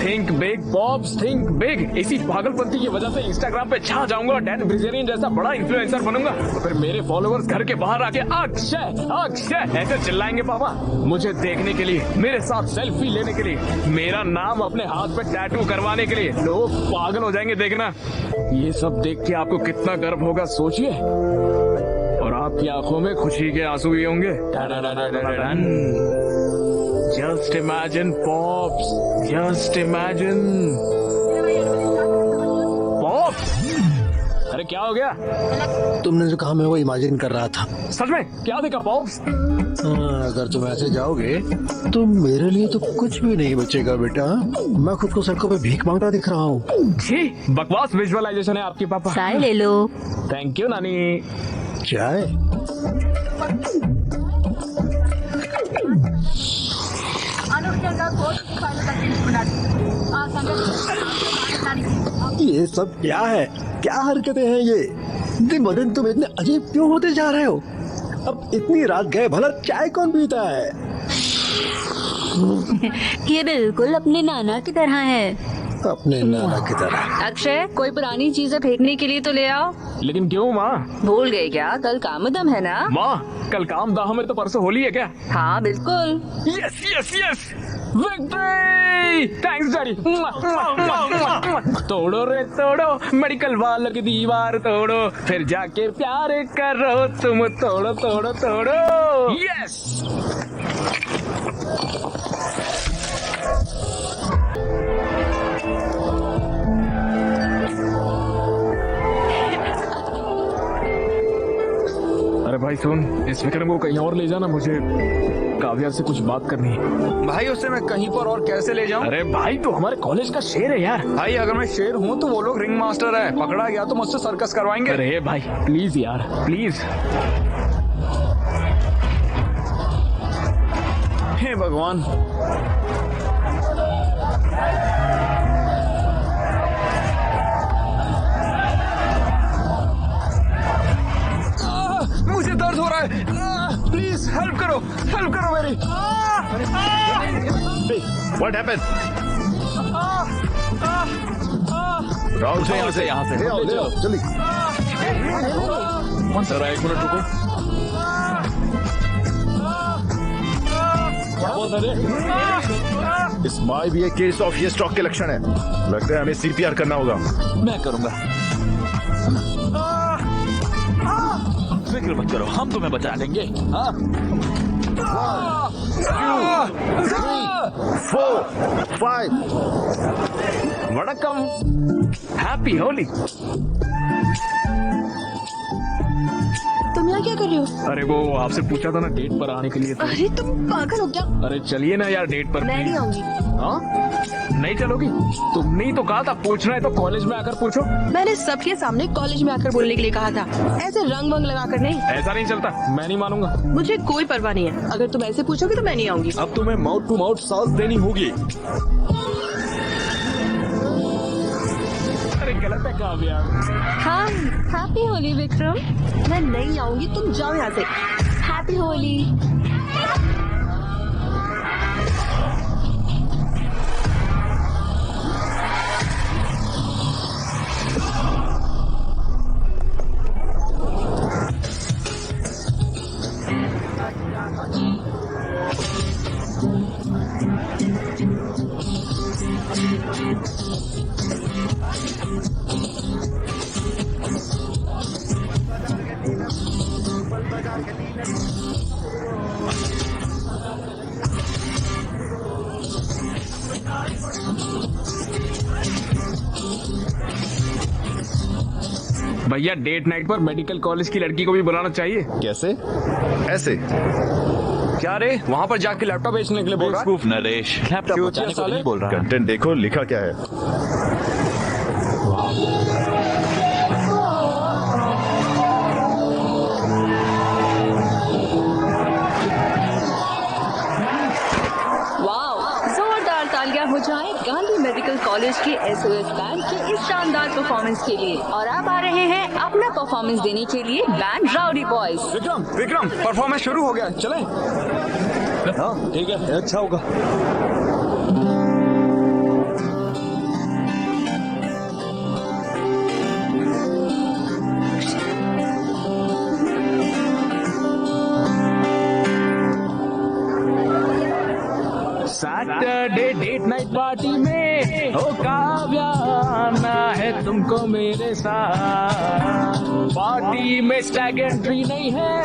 Think big pops, think big. इसी पागलपंती की वजह से इंस्टाग्राम पे छा जाऊंगा और डैन बिल्जेरियन जैसा बड़ा इन्फ्लुएंसर बनूंगा, तो फिर मेरे फॉलोअर्स घर के बाहर आके अक्षय अक्षय ऐसे चिल्लाएंगे पापा, मुझे देखने के लिए, मेरे साथ सेल्फी लेने के लिए, मेरा नाम अपने हाथ पे टैटू करवाने के लिए। लोग पागल हो जाएंगे देखना। ये सब देख के आपको कितना गर्व होगा सोचिए। और आपकी आंखों में खुशी के आंसू भी होंगे। Just imagine pops, just imagine pops. अरे क्या हो गया? तुमने जो कहा मैं वो इमेजिन कर रहा था। सच में क्या देखा पॉप्स? अगर तुम ऐसे जाओगे तो मेरे लिए तो कुछ भी नहीं बचेगा बेटा। मैं खुद को सड़कों पे भीख मांगता दिख रहा हूँ। जी बकवास विजुअलाइजेशन है आपके पापा। चाय ले लो। थैंक यू नानी। चाय? ये सब क्या है? क्या हरकतें हैं ये? दिन ब दिन तुम इतने अजीब क्यों होते जा रहे हो? अब इतनी रात गए भला चाय कौन पीता है? ये बिल्कुल अपने नाना की तरह है। अपने नाना की तरह। अक्षय, कोई पुरानी चीजें फेंकने के लिए तो ले आओ। लेकिन क्यों माँ? भूल गए क्या? कल कामदम है ना? माँ कल काम दाह में तो परसों होली है क्या? हाँ बिल्कुल। Yes yes yes, victory! Thanks daddy. तोड़ो रे तोड़ो, मेडिकल वालों की दीवार तोड़ो, फिर जाके प्यार करो तुम। तोड़ो तोड़ो तोड़ो। यस। अरे भाई सुन, इस विक्रम को कहीं और ले जाना, मुझे काव्या से कुछ बात करनी है। भाई उससे मैं कहीं पर और कैसे ले जाऊं? अरे भाई तो हमारे कॉलेज का शेर है यार। भाई अगर मैं शेर हूँ तो वो लोग रिंग मास्टर है, पकड़ा गया तो मुझसे सर्कस करवाएंगे। अरे भाई प्लीज यार, प्लीज। हे भगवान। मुझे दर्द हो रहा है, प्लीज हेल्प करो मेरी। What happened? राहुल से यहाँ से ले आओ जल्दी। जरा एक मिनट रुको। इस माई भी एक केस ऑफ ये स्ट्रोक के लक्षण है। लगता है हमें सीपीआर करना होगा। मैं करूंगा। फिक्र मत करो, हम तुम्हें बचा लेंगे। हाँ 4 5। वड़कम, हैप्पी होली। तुम यहाँ क्या कर रहे हो? अरे वो आपसे पूछा था ना डेट पर आने के लिए तो। अरे तुम पागल हो क्या? अरे चलिए ना यार डेट पर। मैं नहीं आऊंगी। हाँ नहीं चलोगी? तुमने ही तो कहा था पूछना है तो कॉलेज में आकर पूछो। मैंने सबके सामने कॉलेज में आकर बोलने के लिए कहा था, ऐसे रंग वंग लगा कर नहीं। ऐसा नहीं चलता, मैं नहीं मानूंगा। मुझे कोई परवाह नहीं है, अगर तुम ऐसे पूछोगे तो मैं नहीं आऊंगी। अब तुम्हें माउथ टू माउथ साथ देनी होगी। अरे गलत है काव्या। हाँ हैप्पी होली विक्रम। मैं नहीं आऊंगी, तुम जाओ यहाँ से। हैप्पी होली। भैया डेट नाइट पर मेडिकल कॉलेज की लड़की को भी बुलाना चाहिए। कैसे? ऐसे? क्या रे, वहाँ पर जाके लैपटॉप बेचने के लिए बोल रहा है? बेवकूफ नरेश, लैपटॉप क्यों बचाने को साले? नहीं बोल रहा। कंटेंट देखो लिखा क्या है। वाह, जोरदार तालियां हो जाए गांधी मेडिकल कॉलेज के एसओएस बैंड के इस शानदार परफॉर्मेंस के लिए। और अब आ रहे हैं अपना परफॉर्मेंस देने के लिए band rowdy boys. Vikram performance शुरू हो गया, चलें? हाँ ठीक है, अच्छा होगा। सैटरडे डेट नाइट पार्टी में हो काव्या आना है तुमको मेरे साथ। पार्टी में स्टैग एंट्री नहीं है।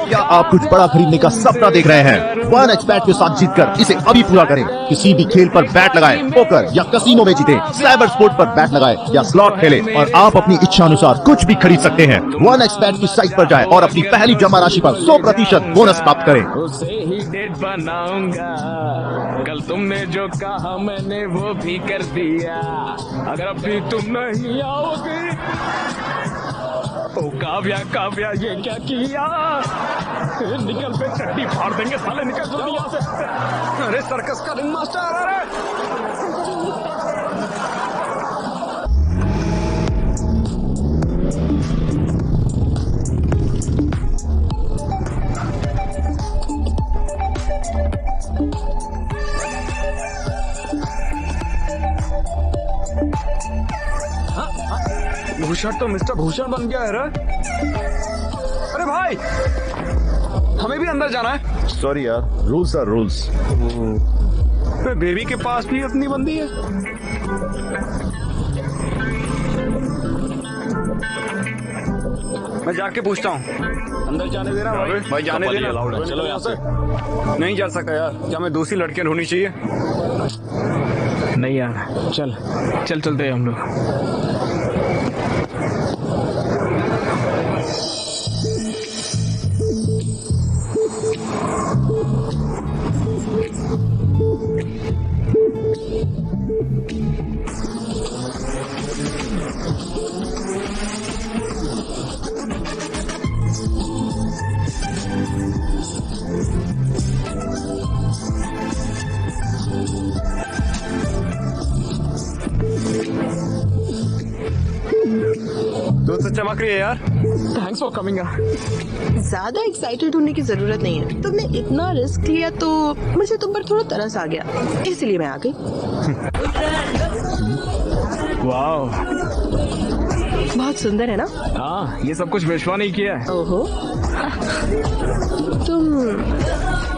क्या आप कुछ बड़ा खरीदने का सपना देख रहे हैं? वन एक्सबेट के साथ जीतकर इसे अभी पूरा करें। किसी भी खेल पर बैट लगाए, पोकर या कसिनो में जीते, साइबर स्पोर्ट पर बैट लगाए या स्लॉट खेले और आप अपनी इच्छा अनुसार कुछ भी खरीद सकते हैं। वन एक्सबेट की साइट पर जाएं और अपनी पहली जमा राशि पर 100% बोनस प्राप्त करें। उसे ही डेट बनाऊंगा। कल तुमने जो कहा मैंने वो भी कर दिया। अगर अभी तुम नहीं आओगे, ओ काव्या काव्या ये क्या किया? निकल पे चड्डी फाड़ देंगे साले, निकल जल्दी यहाँ से। अरे सर्कस का रिंग मास्टर, अरे भूषण तो मिस्टर भूषण बन गया है रे। अरे भाई, हमें भी अंदर जाना है। सॉरी यार, रूल्स आर रूल्स। बेबी के पास भी अपनी बंदी है। मैं जाके पूछता हूँ। अंदर जाने देना भाई, जाने देना। चलो यहाँ से। नहीं जा सका यार, क्या मैं दूसरी लड़कियां ढूंढनी चाहिए? नहीं यार, चल चल चलते हैं हम लोग। दोस्त चमक रही है यार। Thanks for coming. ज्यादा एक्साइटेड होने की जरूरत नहीं है। तुमने इतना रिस्क लिया तो मुझे तुम पर थोड़ा तरस आ गया, इसलिए मैं आ गई। वाह, बहुत सुंदर है ना? हाँ, ये सब कुछ विश्वा नहीं किया है। ओहो, तुम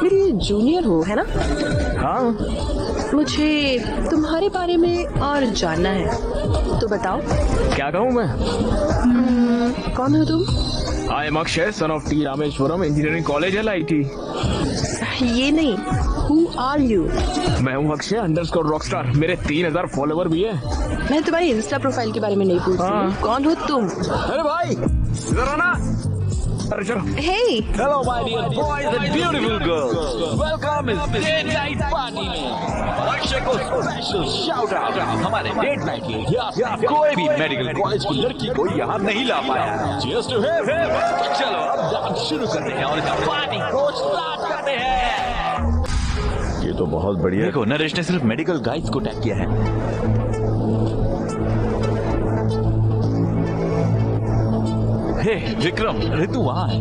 मेरी जूनियर हो है ना? हाँ, मुझे तुम्हारे बारे में और जानना है, तो बताओ। क्या कहूँ मैं? कौन हो तुम? I am Akshay, son of T Rameswaram engineering college LIT। ये नहीं, हु आर यू? मैं हूँ अक्षय अंडरस्कोर रॉकस्टार। मेरे 3000 फॉलोवर भी है। मैं तुम्हारी इंस्टा प्रोफाइल के बारे में नहीं पूछ रही हूँ। कौन हो तुम? अरे भाई, इधर आना। अरे चलो। Hey! Hello my dear boys and beautiful girls, welcome इस डेट नाइट पार्टी में। अक्षय को स्पेशल शाउट आउट हमारे डेट नाइट के यहाँ कोई भी मेडिकल कॉलेज की लड़की को यहाँ नहीं ला पाया। Cheers to him. चलो अब डांस शुरू करते हैं और इस पार्टी को स्टार्ट करते हैं। ये तो बहुत बढ़िया है। देखो, नरेश ने सिर्फ मेडिकल गाइड्स को टैग किया है। हे विक्रम, ऋतु वहां है।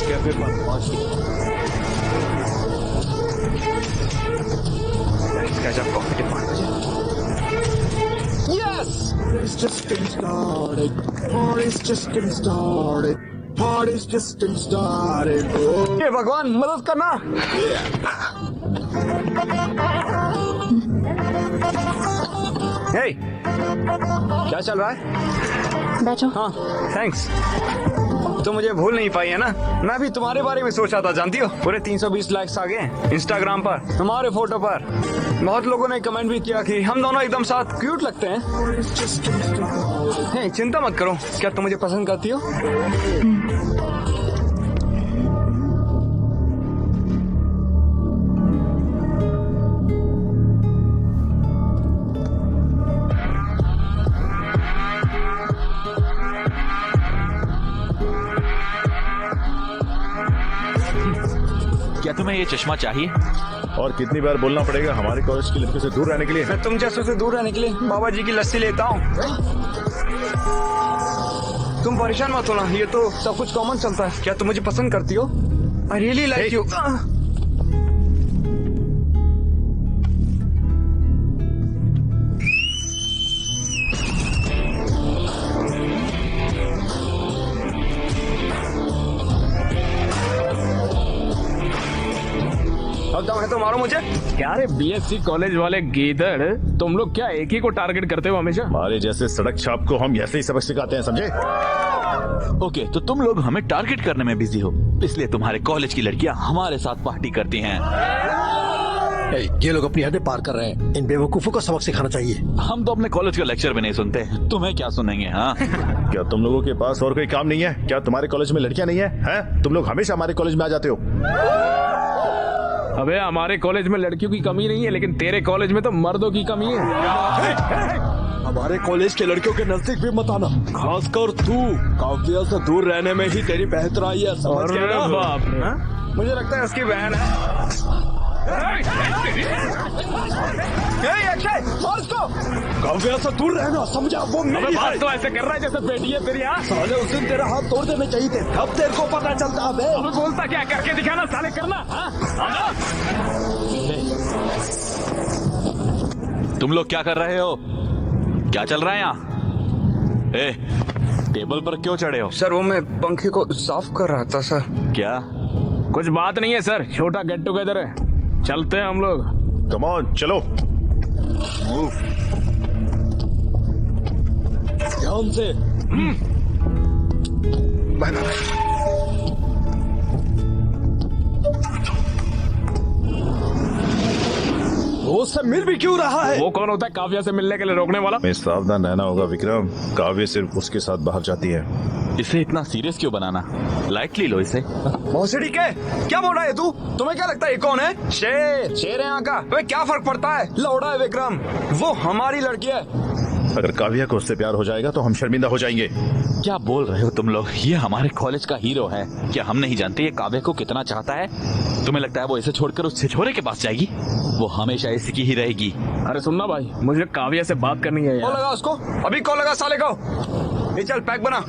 कैफे पर पहुंच गए। Coffee Yes! It's just getting started. Party's just getting started. Party's just getting started. Oh. ये भगवान मदद करना। हे, क्या चल रहा है? बैठो। हाँ, थैंक्स। तो मुझे भूल नहीं पाई है ना? मैं भी तुम्हारे बारे में सोचा था, जानती हो? पूरे 320 लाइक्स आ गए इंस्टाग्राम पर हमारे फोटो पर। बहुत लोगों ने कमेंट भी किया कि हम दोनों एकदम साथ क्यूट लगते हैं। हे, चिंता मत करो। क्या तुम मुझे पसंद करती हो? क्या तुम्हें ये चश्मा चाहिए? और कितनी बार बोलना पड़ेगा हमारे कॉलेज की लड़कियों से दूर रहने के लिए? मैं तुम जैसों से दूर रहने के लिए बाबा जी की लस्सी लेता हूँ। तुम परेशान मत होना, ये तो सब कुछ कॉमन चलता है। क्या तुम मुझे पसंद करती हो? I really like you. बहुत दम है तो मारो मुझे। क्या रे बीएससी कॉलेज वाले गीदड़, तुम लोग क्या एक ही को टारगेट करते हो हमेशा? हमारे जैसे सड़क छाप को हम ऐसे ही सबक सिखाते हैं, समझे? ओके, तो तुम लोग हमें टारगेट करने में बिजी हो, इसलिए तुम्हारे कॉलेज की लड़कियां हमारे साथ पार्टी करती हैं। ये लोग अपनी हदें पार कर रहे हैं, इन बेवकूफों को सबक सिखाना चाहिए। हम तो अपने कॉलेज का लेक्चर भी नहीं सुनते, तुम्हें क्या सुनेंगे? हाँ क्या तुम लोगों के पास और कोई काम नहीं है? क्या तुम्हारे कॉलेज में लड़कियां नहीं है? हैं? तुम लोग हमेशा हमारे कॉलेज में आ जाते हो। अबे हमारे कॉलेज में लड़कियों की कमी नहीं है, लेकिन तेरे कॉलेज में तो मर्दों की कमी है। हमारे कॉलेज के लड़कियों के नजदीक भी मत आना, खासकर तू। काव्या से दूर रहने में ही तेरी बेहतराई है, समझ गया ना? बाप रे। हाँ? मुझे लगता है उसकी बहन है। अक्षय मार उसको। काव्या से दूर रहना, समझा? वो अबे मेरी बात है। तो ऐसे कर रहा है जैसे बेटी है तेरी। हाँ साले उस दिन तेरा हाथ तोड़ देने चाहिए थे, अब तेरे को पता चलता है। अबे बोलता क्या, करके दिखाना साले, करना। हाँ? हाँ? तुम लोग क्या कर रहे हो? क्या चल रहा है यहाँ? ए, टेबल पर क्यों चढ़े हो? सर वो मैं पंखे को साफ कर रहा था सर। क्या? कुछ बात नहीं है सर, छोटा गेट टुगेदर है, चलते हैं हम लोग। कम ऑन, चलो। ध्यान से। वो उससे मिल भी क्यों रहा है? वो कौन होता है काव्या से मिलने के लिए रोकने वाला? हमें सावधान रहना होगा विक्रम, काव्य सिर्फ उसके साथ बाहर जाती है। इसे इतना सीरियस क्यों बनाना? लाइटली लो इसे। भोसड़ी के क्या बोल रहा है तू? तुम्हें क्या लगता है ये कौन है? शेर, शेर है यहाँ का। वे क्या फर्क पड़ता है? लौड़ा है विक्रम, वो हमारी लड़की है। अगर काव्या को उससे प्यार हो जाएगा तो हम शर्मिंदा हो जाएंगे। क्या बोल रहे हो तुम लोग? ये हमारे कॉलेज का हीरो है, क्या हम नहीं जानते ये काव्या को कितना चाहता है? तुम्हें लगता है वो इसे छोड़कर उस छिछोरे के पास जाएगी? वो हमेशा इसी की ही रहेगी। अरे सुनना भाई, मुझे काव्या से बात करनी है कॉल यार। लगा उसको, अभी कॉल लगा साले को। ये चल पैक बना।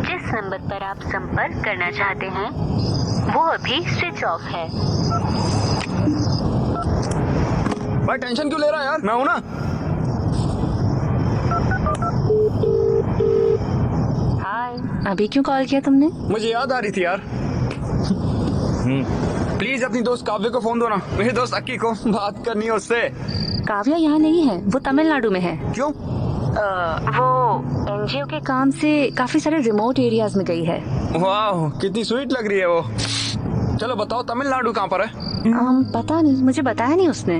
जिस नंबर पर आप संपर्क करना चाहते हैं वो अभी स्विच ऑफ है। भाई टेंशन क्यों ले रहा है यार, मैं हूं ना। हाय, अभी क्यों कॉल किया तुमने? मुझे याद आ रही थी यार। प्लीज अपनी दोस्त काव्य को फोन दो ना, मेरे दोस्त अक्की को बात करनी है उससे। काव्या यहाँ नहीं है, वो तमिलनाडु में है। क्यों? वो एनजीओ के काम से काफी सारे रिमोट एरियाज में गई है। वाह कितनी स्वीट लग रही है वो। चलो बताओ तमिलनाडु कहाँ पर है? पता नहीं, मुझे बताया नहीं उसने।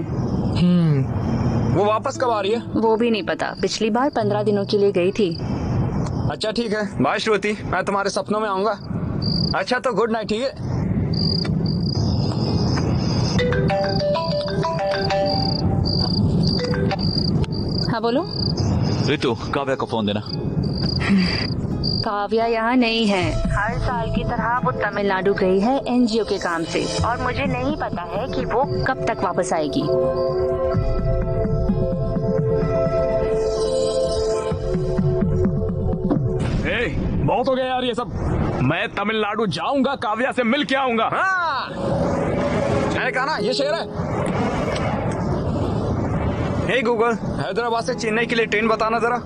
वो वापस कब आ रही है? वो भी नहीं पता, पिछली बार 15 दिनों के लिए गई थी। अच्छा ठीक है, बाय श्रुति, मैं तुम्हारे सपनों में आऊंगा। अच्छा तो गुड नाइट, ठीक है? हाँ बोलो। रितु, काव्या को फोन देना। काव्या यहाँ नहीं है, हर साल की तरह वो तमिलनाडु गई है एनजीओ के काम से, और मुझे नहीं पता है कि वो कब तक वापस आएगी। बहुत हो गया यार ये सब। मैं तमिलनाडु जाऊंगा, काव्या से मिल के आऊंगा। हाँ मैंने कहा ना ये शेर है। हे गूगल, हैदराबाद से चेन्नई के लिए ट्रेन बताना जरा।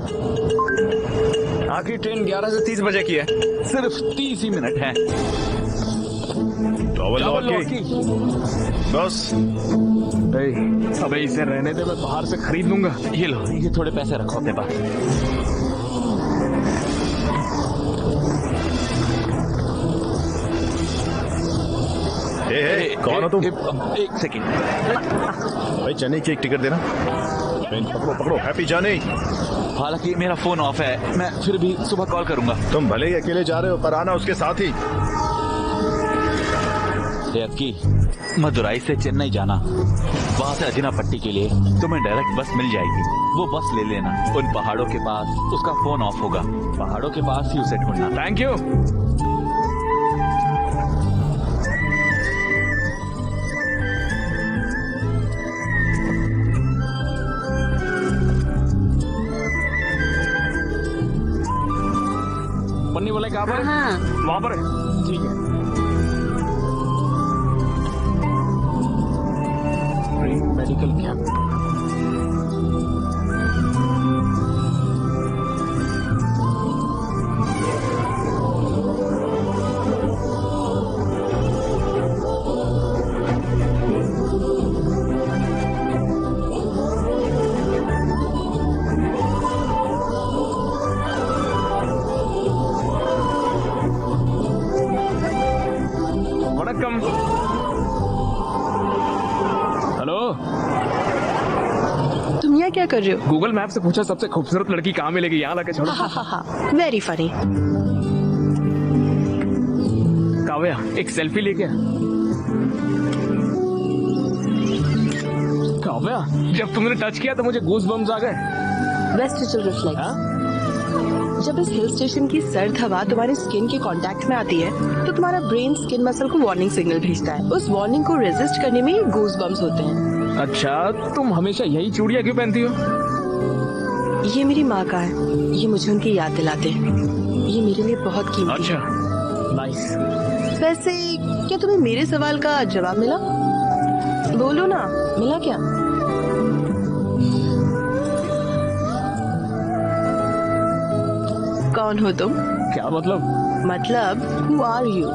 आखिरी ट्रेन 11 से 30 बजे की है। सिर्फ 30 ही मिनट है। डबल की बस। अबे इसे रहने दे, मैं बाहर से खरीद लूंगा। ये लो, ये थोड़े पैसे रखो अपने पास। कौन हो तुम? एक सेकेंड भाई चेन्नई की एक टिकट देना। ट्रेन पकड़ो पकड़ो, हैप्पी जर्नी। हालांकि मेरा फोन ऑफ है, मैं फिर भी सुबह कॉल करूंगा। तुम भले ही अकेले जा रहे हो पर आना उसके साथ ही। की मदुराई से चेन्नई जाना, वहाँ से अजिनापट्टी के लिए तुम्हें डायरेक्ट बस मिल जाएगी। वो बस ले लेना, उन पहाड़ों के पास उसका फोन ऑफ होगा, पहाड़ों के पास ही उसे ढूंढना। Thank you. पन्नी बोले कहाँ पर? हाँ। वहाँ पर है, ठीक है। Medical camp. वनक्कम। हेलो, तुम यहाँ क्या कर रहे हो? गूगल मैप से पूछा सबसे खूबसूरत लड़की कहाँ मिलेगी, यहाँ लाके छोड़ो। Very funny. काव्या, एक सेल्फी लेके आ। काव्या, जब तुमने टच किया तो मुझे गूज बम्स आ गए। Vestigial reflex. जब इस हिल स्टेशन की सर्द हवा तुम्हारे स्किन के कांटेक्ट में आती है तो तुम्हारा ब्रेन स्किन मसल को वार्निंग सिग्नल भेजता है। उस वार्निंग को रेजिस्ट करने में गूज बम्स होते हैं। अच्छा, तुम हमेशा यही चूड़ियां क्यों पहनती हो? ये मेरी माँ का है, ये मुझे उनकी याद दिलाते हैं। ये मेरे लिए बहुत कीमती अच्छा, है। नाइस। वैसे क्या तुम्हें मेरे सवाल का जवाब मिला? बोलो ना, मिला क्या? कौन हो तुम? क्या मतलब? मतलब हु आर यू?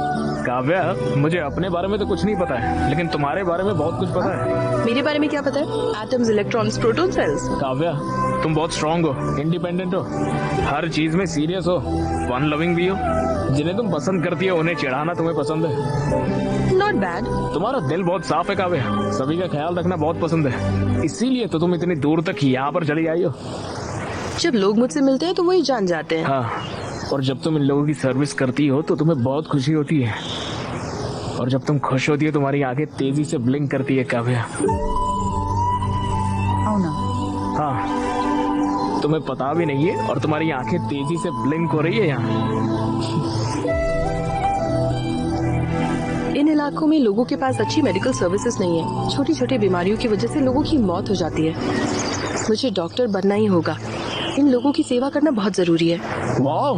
काव्या, मुझे अपने बारे में तो कुछ नहीं पता है, लेकिन तुम्हारे बारे में बहुत कुछ पता है। मेरे बारे में क्या पता है? Atoms, electrons, proton, cells. Kavya, तुम बहुत स्ट्रांग हो, इंडिपेंडेंट हो, हर चीज में सीरियस हो, फन लविंग भी हो। जिन्हें तुम पसंद करती हो उन्हें चिढ़ाना तुम्हें पसंद है। Not bad. तुम्हारा दिल बहुत साफ है काव्या, सभी का ख्याल रखना बहुत पसंद है, इसीलिए तो तुम इतनी दूर तक यहाँ पर चली आई हो। जब लोग मुझसे मिलते हैं तो वही जान जाते हैं। हाँ, और जब तुम इन लोगों की सर्विस करती हो तो तुम्हें बहुत खुशी होती है, और जब तुम खुश होती हो तुम्हारी आंखें तेजी से ब्लिंक करती है काव्या। हाँ, तुम्हें पता भी नहीं है और तुम्हारी आंखें तेजी से ब्लिंक हो रही है यहाँ। इन इलाकों में लोगों के पास अच्छी मेडिकल सर्विसेज नहीं है। छोटी छोटी बीमारियों की वजह से लोगों की मौत हो जाती है। मुझे डॉक्टर बनना ही होगा। इन लोगों की सेवा करना बहुत जरूरी है। वाह,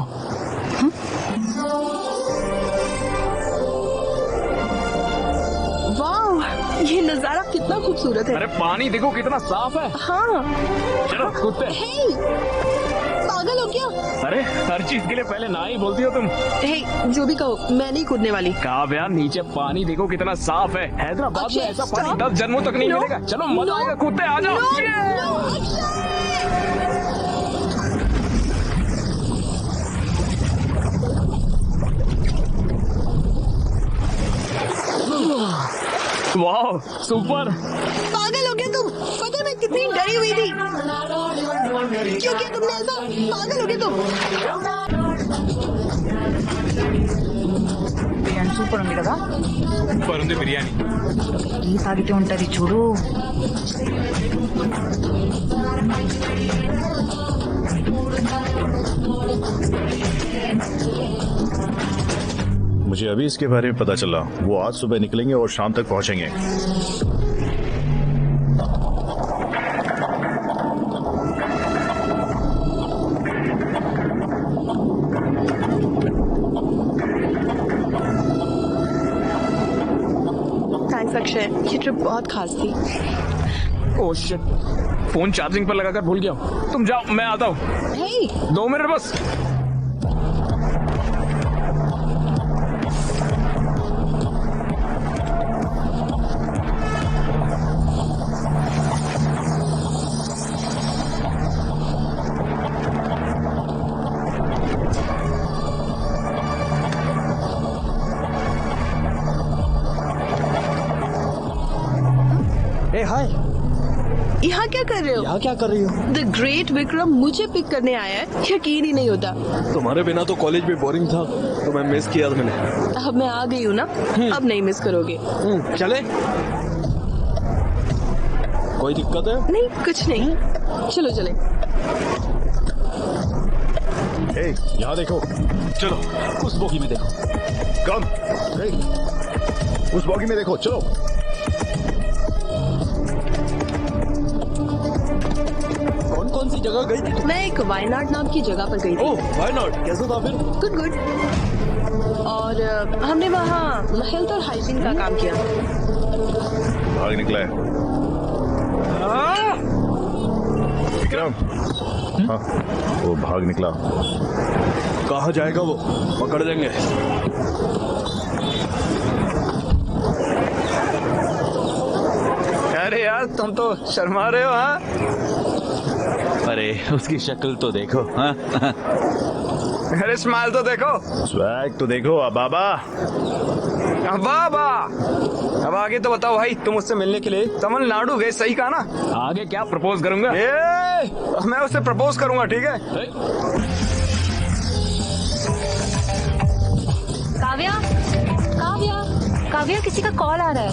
वाह, ये नजारा कितना खूबसूरत है। अरे पानी देखो कितना साफ है। हाँ। चलो कूदते। हे, पागल हो क्या? अरे हर चीज के लिए पहले ना ही बोलती हो तुम। हे, जो भी कहो, मैं नहीं कूदने वाली। काव्या, नीचे पानी देखो कितना साफ है। हैदराबाद में अक्षय, ऐसा पानी stop. 10 जन्मों तक नहीं No. मिलेगा। चलो मजा No. आएगा, कूदते, आ जाओ। No, Yeah. no, अक्षय! वाह, सुपर। पागल हो गया तुम? पता है मैं कितनी डरी हुई थी। क्यों किया तुमने ऐसा? पागल हो गया तुम? బిర్యానీ సూపర్ ఉంది కదా? సూపర్ ఉంది బిర్యానీ. ఈ తాగితే ఉంటది చూడు. मुझे अभी इसके बारे में पता चला। वो आज सुबह निकलेंगे और शाम तक पहुंचेंगे। थैंक्स अक्षय, ये ट्रिप बहुत खास थी। ओह शिट, फोन चार्जिंग पर लगाकर भूल गया हूँ। तुम जाओ, मैं आता हूँ। हे, 2 मिनट बस। ए हाय, यहाँ क्या कर रहे हो? यहाँ क्या कर रही हो? द ग्रेट विक्रम मुझे पिक करने आया है, यकीन ही नहीं होता। तुम्हारे बिना तो कॉलेज में बोरिंग था, तो मैं मिस किया मैंने। अब मैं आ गई हूँ ना, अब नहीं मिस करोगे। चले? कोई दिक्कत है? नहीं, कुछ नहीं, चलो चले। ए, यहाँ देखो। चलो उस बोगी में देखो। कम। ए, उस बॉगी में देखो, चलो। कौन कौन सी जगह गई थी? मैं एक वायनाड नाम की जगह पर गई थी। ओह, व्हाई नॉट? कैसा था फिर? Good good. और हमने वहाँ हेल्थ और हाइजीन का काम किया। भाग निकला है विक्रम। हाँ, वो भाग निकला। कहाँ जाएगा वो? पकड़ देंगे। अरे यार, तुम तो शर्मा रहे हो। हाँ, अरे उसकी शक्ल तो देखो। हाँ? अरे स्माइल तो देखो। स्वैग तो देखो अब बाबा। वाह वाह। अब आगे तो बताओ भाई, तुम उससे मिलने के लिए तमिलनाडु गए, सही कहा ना? आगे क्या प्रपोज करूंगा? मैं उससे प्रपोज करूंगा, ठीक है? काव्या, काव्या, काव्या, किसी का कॉल आ रहा है।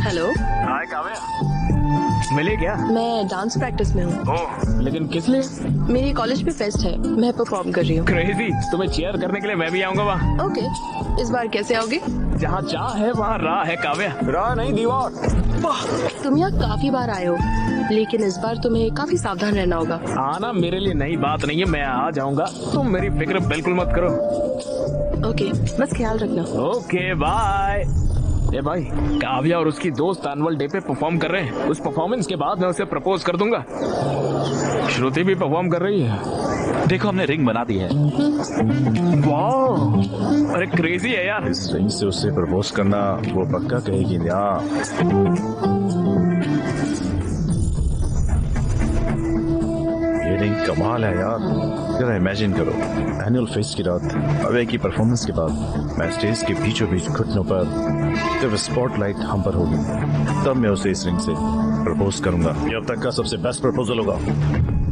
हेलो, हाय काव्या, मिले क्या? मैं डांस प्रैक्टिस में हूँ। ओह, लेकिन किस लिए? मेरी कॉलेज में फेस्ट है, मैं परफॉर्म कर रही हूँ। क्रेजी, तुम्हें चीयर करने के लिए मैं भी आऊंगा वहाँ। ओके, इस बार कैसे आओगे? जहाँ चाह है वहाँ राह है काव्या। राह नहीं, दीवार। तुम यहाँ काफी बार आए हो, लेकिन इस बार तुम्हें काफी सावधान रहना होगा। आना मेरे लिए नई बात नहीं है, मैं आ जाऊंगा, तुम मेरी फिक्र बिल्कुल मत करो। ओके, बस ख्याल रखना। Okay bye. ए भाई, काव्या और उसकी दोस्त एनुअल डे पे परफॉर्म कर रहे हैं। उस परफॉर्मेंस के बाद मैं उसे प्रपोज कर दूंगा। श्रुति भी परफॉर्म कर रही है। देखो, हमने रिंग बना दी है। वाह, अरे क्रेजी है यार। इस रिंग से उससे प्रपोज करना वो पक्का कहेगी ना। ये रिंग कमाल है यार। जरा इमेजिन करो, एनुअल फेस्ट की रात, अवे की परफॉर्मेंस के बाद मैं स्टेज के बीचों बीच घुटनों पर, जब स्पॉटलाइट हम पर होगी, तब मैं उसे इस रिंग से प्रपोज करूंगा। ये अब तक का सबसे बेस्ट प्रपोजल होगा।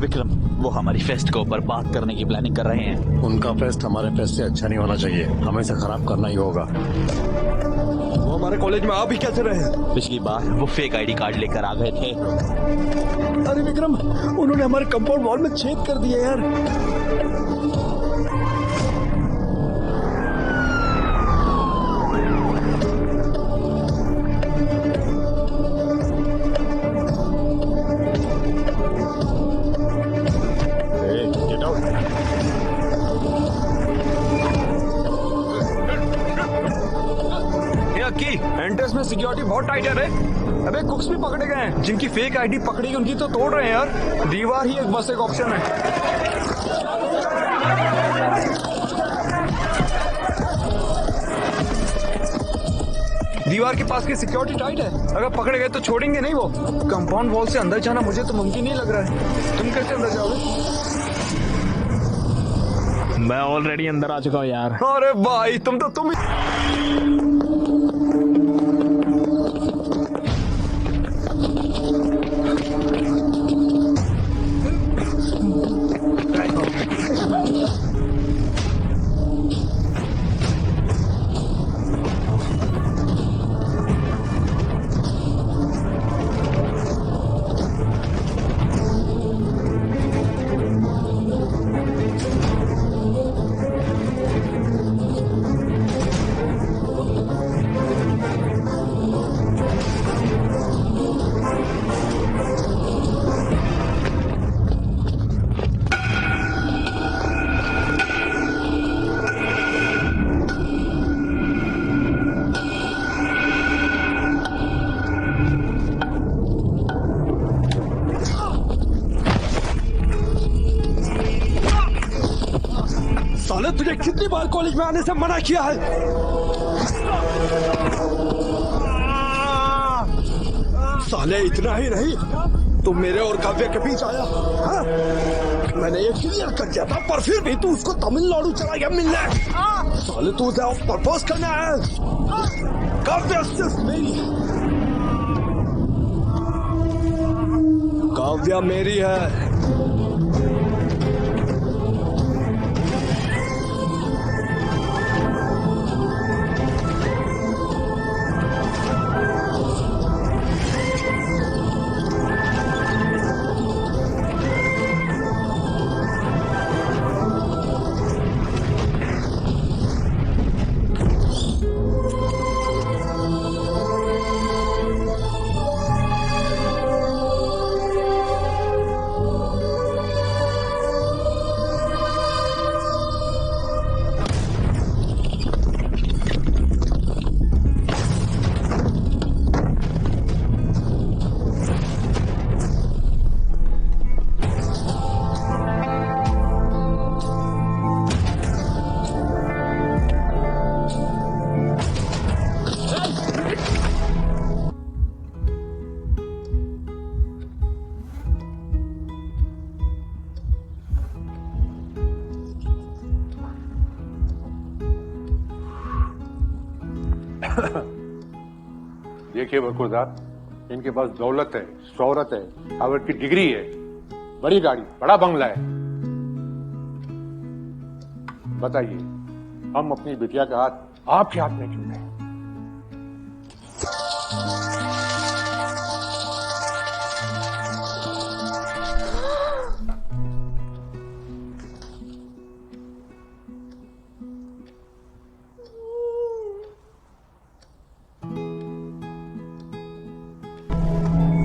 विक्रम, वो हमारी फेस्ट को बर्बाद करने की प्लानिंग कर रहे हैं। उनका फेस्ट हमारे फेस्ट से अच्छा नहीं होना चाहिए, हमें इसे खराब करना ही होगा। वो हमारे कॉलेज में आ भी कैसे रहे? पिछली बार वो फेक आईडी कार्ड लेकर आ गए थे। अरे विक्रम, उन्होंने हमारे कंपाउंड वॉल में छेद कर दिए यार। Get out. की एंट्रेंस में सिक्योरिटी बहुत टाइट है रे। अबे कुक्स भी पकड़े गए हैं, जिनकी फेक आईडी पकड़ी उनकी तो तोड़ रहे हैं यार। दीवार ही एक बस एक ऑप्शन है। दीवार के पास की सिक्योरिटी टाइट है, अगर पकड़े गए तो छोड़ेंगे नहीं वो। कंपाउंड वॉल से अंदर जाना मुझे तो मुमकिन नहीं लग रहा है। तुम कैसे अंदर जाओगे? मैं ऑलरेडी अंदर आ चुका हूँ यार। अरे भाई, तुम साले, तुझे कितनी बार कॉलेज में आने से मना किया है? साले, इतना ही नहीं, तुम मेरे और काव्य के बीच आया। हाँ? मैंने ये क्लियर कर दिया था, पर फिर भी तू उसको तमिलनाडु चला गया मिलने। साले, तू उसे प्रपोज करना है। काव्य सिर्फ मेरी है। काव्या मेरी है। देखिए बरखुरदार, इनके पास दौलत है, शोहरत है, हार्वर्ड की डिग्री है, बड़ी गाड़ी, बड़ा बंगला है। बताइए, हम अपनी बिटिया का हाथ आपके हाथ में क्यों दें?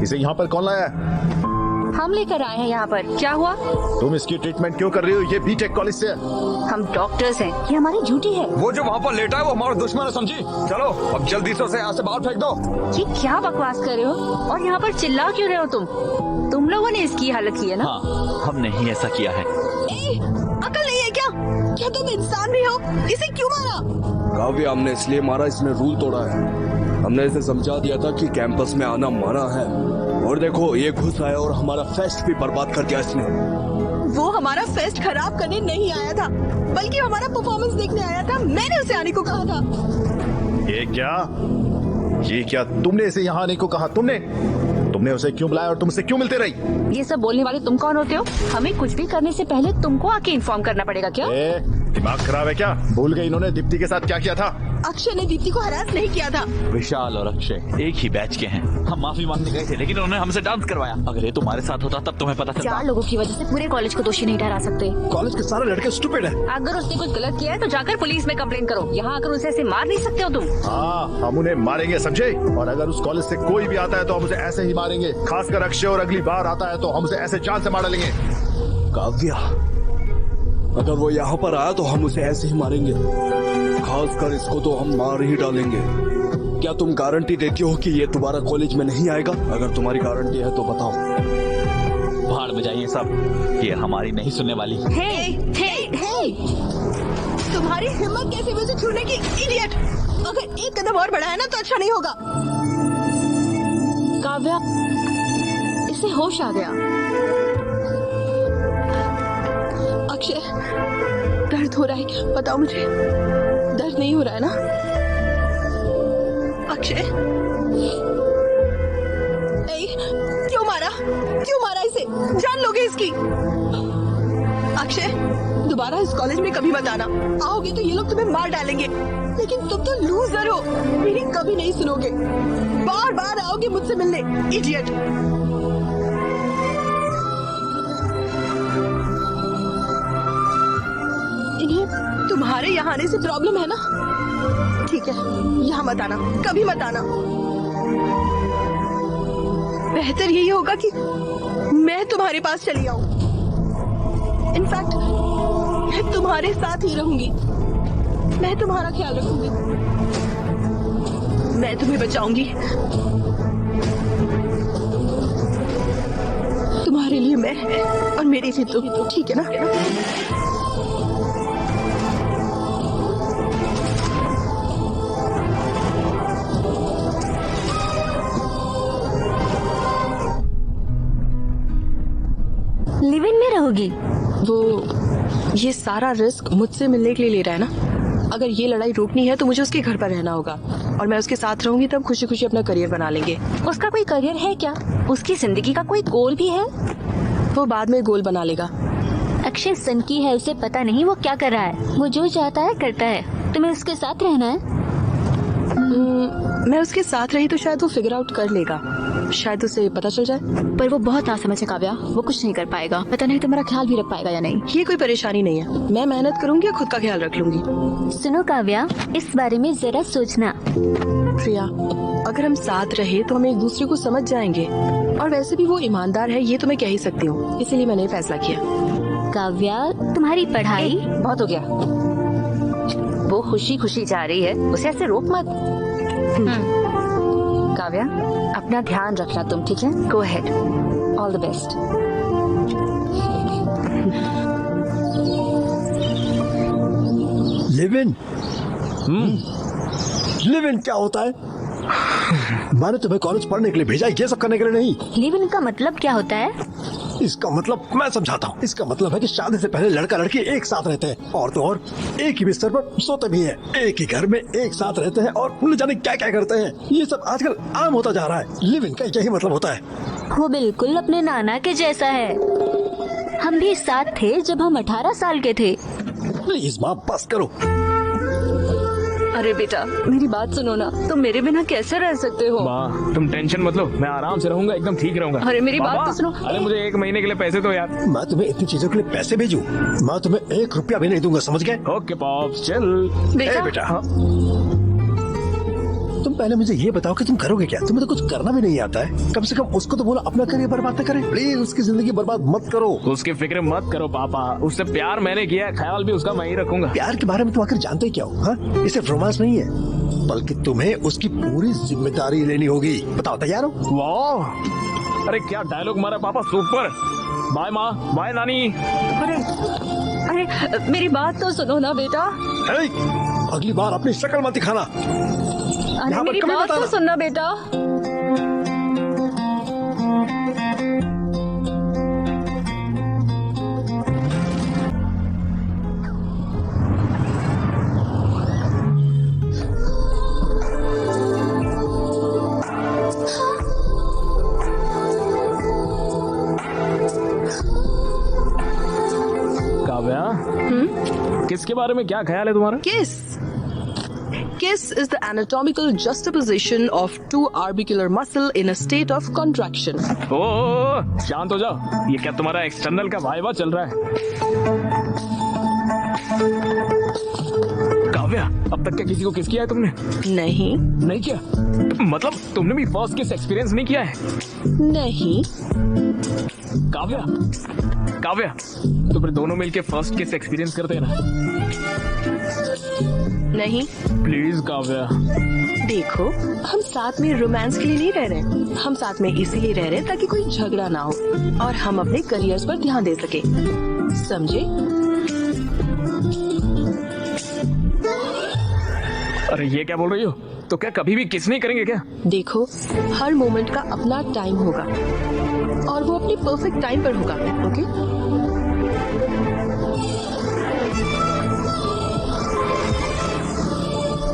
इसे यहाँ पर कौन लाया है? हम लेकर आए हैं यहाँ पर। क्या हुआ? तुम इसकी ट्रीटमेंट क्यों कर रही हो? ये बीटेक कॉलेज से है। हम डॉक्टर्स हैं, ये हमारी ड्यूटी है। वो जो वहाँ पर लेटा है वो हमारा दुश्मन है, समझी? चलो अब जल्दी से उसे यहाँ से बाहर फेंक दो। ये क्या बकवास कर रहे हो? और यहाँ पर चिल्ला क्यों रहे हो तुम लोगों ने इसकी हालत की है ना? हाँ, हमने ही ऐसा किया है। अकल नहीं है क्या? क्या तुम इंसान भी हो? इसे क्यों मारा? काव्या, हमने इसलिए मारा, इसने रूल तोड़ा है। हमने इसे समझा दिया था कि कैंपस में आना मना है, और देखो ये घुस आया और हमारा फेस्ट भी बर्बाद कर दिया इसने। वो हमारा फेस्ट खराब करने नहीं आया था, बल्कि हमारा परफॉर्मेंस देखने आया था। मैंने उसे आने को कहा था। ये क्या तुमने इसे यहाँ आने को कहा? तुमने उसे क्यों बुलाया और तुमसे क्यों मिलते रही? ये सब बोलने वाले तुम कौन होते हो? हमें कुछ भी करने से पहले तुमको आके इन्फॉर्म करना पड़ेगा क्या? दिमाग खराब है क्या? भूल गई इन्होंने दीप्ति के साथ क्या किया था? अक्षय ने दीप्ति को हरास नहीं किया था। विशाल और अक्षय एक ही बैच के हैं। हम माफी मांगने गए थे, लेकिन उन्होंने हमसे डांस करवाया। अगर ये तुम्हारे साथ होता तब तुम्हें पता चलता। 4 लोगों की वजह से पूरे कॉलेज को दोषी नहीं ठहरा सकते। कॉलेज के सारे लड़के स्टूपिड है। अगर उसने कुछ गलत किया है तो जाकर पुलिस में कंप्लेन करो। यहाँ आकर उसे ऐसे मार नहीं सकते हो तुम। हाँ, हम उन्हें मारेंगे, समझे? और अगर उस कॉलेज से कोई भी आता है तो हम उसे ऐसे ही मारेंगे। खासकर अक्षय, और अगली बार आता है तो हम उसे ऐसे जान से मार डालेंगे। काव्या, अगर वो यहाँ पर आया तो हम उसे ऐसे ही मारेंगे। खासकर इसको तो हम मार ही डालेंगे। क्या तुम गारंटी देती हो कि ये दोबारा कॉलेज में नहीं आएगा? अगर तुम्हारी गारंटी है तो बताओ। भाड़ में जाइए सब, ये हमारी नहीं सुनने वाली। हे, तुम्हारी हिम्मत कैसे मुझे छूने की, इडियट! अगर एक कदम और बढ़ाया ना तो अच्छा नहीं होगा। काव्या, इसे होश आ गया। अक्षय, दर्द हो रहा है क्या? बताओ मुझे, दर्द नहीं हो रहा है ना? अक्षय, क्यों मारा इसे? जान लोगे इसकी। अक्षय, दोबारा इस कॉलेज में कभी मत आना। आओगे तो ये लोग तुम्हें मार डालेंगे। लेकिन तुम तो लूजर हो, मेरी कभी नहीं सुनोगे। बार बार आओगे मुझसे मिलने, इडियट। इन्हें तुम्हारे यहाँ आने से प्रॉब्लम है ना? ठीक है, यहाँ मत आना, कभी मत आना। बेहतर यही होगा कि मैं तुम्हारे पास चली आऊं। इनफैक्ट मैं तुम्हारे साथ ही रहूंगी। मैं तुम्हारा ख्याल रखूंगी। मैं तुम्हें बचाऊंगी। तुम्हारे लिए मैं और मेरे लिए तुम, ठीक है ना? लिव इन में रहोगी? वो ये सारा रिस्क मुझसे मिलने के लिए ले रहा है ना? अगर ये लड़ाई रोकनी है तो मुझे उसके घर पर रहना होगा, और मैं उसके साथ रहूंगी तब खुशी खुशी अपना करियर बना लेंगे। उसका कोई करियर है क्या? उसकी जिंदगी का कोई गोल भी है? वो बाद में गोल बना लेगा। अक्षय सनकी है, उसे पता नहीं वो क्या कर रहा है। वो जो चाहता है करता है। तुम्हें उसके साथ रहना है? मैं उसके साथ रही तो शायद वो फिगर आउट कर लेगा। शायद उसे पता चल जाए। पर वो बहुत नासमझ है काव्या, वो कुछ नहीं कर पाएगा। पता नहीं तुम्हारा ख्याल भी रख पाएगा या नहीं। ये कोई परेशानी नहीं है, मैं मेहनत करूंगी और खुद का ख्याल रख लूंगी। सुनो काव्या, इस बारे में जरा सोचना। प्रिया, अगर हम साथ रहे तो हम एक दूसरे को समझ जाएंगे, और वैसे भी वो ईमानदार है, ये तो मैं कह ही सकती हूँ। इसीलिए मैंने फैसला किया। काव्या, तुम्हारी पढ़ाई बहुत हो गया। वो खुशी खुशी जा रही है, उसे ऐसे रोक मत। काव्या, अपना ध्यान रखना तुम, ठीक है? Go ahead, all the best. Live in? Live in क्या होता है? मैंने तुम्हें कॉलेज पढ़ने के लिए भेजा, ये सब करने के लिए नहीं। लिव इन का मतलब क्या होता है? इसका मतलब मैं समझाता हूँ। इसका मतलब है कि शादी से पहले लड़का लड़की एक साथ रहते हैं और तो और एक ही बिस्तर पर सोते भी हैं, एक ही घर में एक साथ रहते हैं और न जाने क्या क्या करते हैं। ये सब आजकल आम होता जा रहा है। लिव इन का यही मतलब होता है। वो बिल्कुल अपने नाना के जैसा है। हम भी साथ थे जब हम 18 साल के थे। प्लीज माँ बस करो। अरे बेटा मेरी बात सुनो ना, तुम मेरे बिना कैसे रह सकते हो? माँ तुम टेंशन मत लो, मैं आराम से रहूंगा, एकदम ठीक रहूंगा। अरे मेरी बात बाबा, तो सुनो। अरे मुझे 1 महीने के लिए पैसे दो यार। मैं तुम्हें इतनी चीजों के लिए पैसे भेजूं? मैं तुम्हें 1 रुपया भी नहीं दूंगा, समझ गए? ओके पॉप्स चल। बेटा, बेटा हाँ। तुम पहले मुझे ये बताओ कि तुम करोगे क्या? तुम्हें तो कुछ करना भी नहीं आता है। कम से कम उसको तो बोलो अपना करियर बर्बाद न करे। प्लीज उसकी जिंदगी बर्बाद मत करो। उसकी फिक्र मत करो पापा, उससे प्यार मैंने किया, ख्याल भी उसका मैं ही रखूंगा। प्यार के बारे में तुम आखिर जानते क्या हो? हाँ, ये सिर्फ रोमांस नहीं है, बल्कि तुम्हें उसकी पूरी जिम्मेदारी लेनी होगी। बताओ तैयार हो? वाह, अरे क्या डायलॉग मारा पापा, सुपर। बाय माँ, बाय नानी। अरे मेरी बात तो सुनो ना बेटा। ए, अगली बार अपनी शक्ल मत दिखाना। अरे यहाँ पर मेरी कभी बात बताना। तो सुनना बेटा। काव्या, किसके बारे में क्या ख्याल है तुम्हारा? Kiss is the anatomical juxtaposition of two orbicular muscle in a state of contraction. ओ, शांत हो जाओ। ये क्या तुम्हारा एक्सटर्नल का वाइवा चल रहा है? काव्या, अब तक क्या किसी को किस किया है तुमने? नहीं किया? मतलब तुमने भी फर्स्ट किस एक्सपीरियंस नहीं किया है? नहीं। काव्या, काव्या, तो फिर दोनों मिलके फर्स्ट किस एक्सपीरियंस करते हैं ना? नहीं। प्लीज काव्या। देखो हम साथ में रोमांस के लिए नहीं रह रहे, हम साथ में इसीलिए रह रहे हैं ताकि कोई झगड़ा ना हो और हम अपने करियर्स पर ध्यान दे सके, समझे? अरे ये क्या बोल रही हो? तो क्या कभी भी किस नहीं करेंगे क्या? देखो हर मोमेंट का अपना टाइम होगा और वो अपने परफेक्ट टाइम पर होगा। Okay?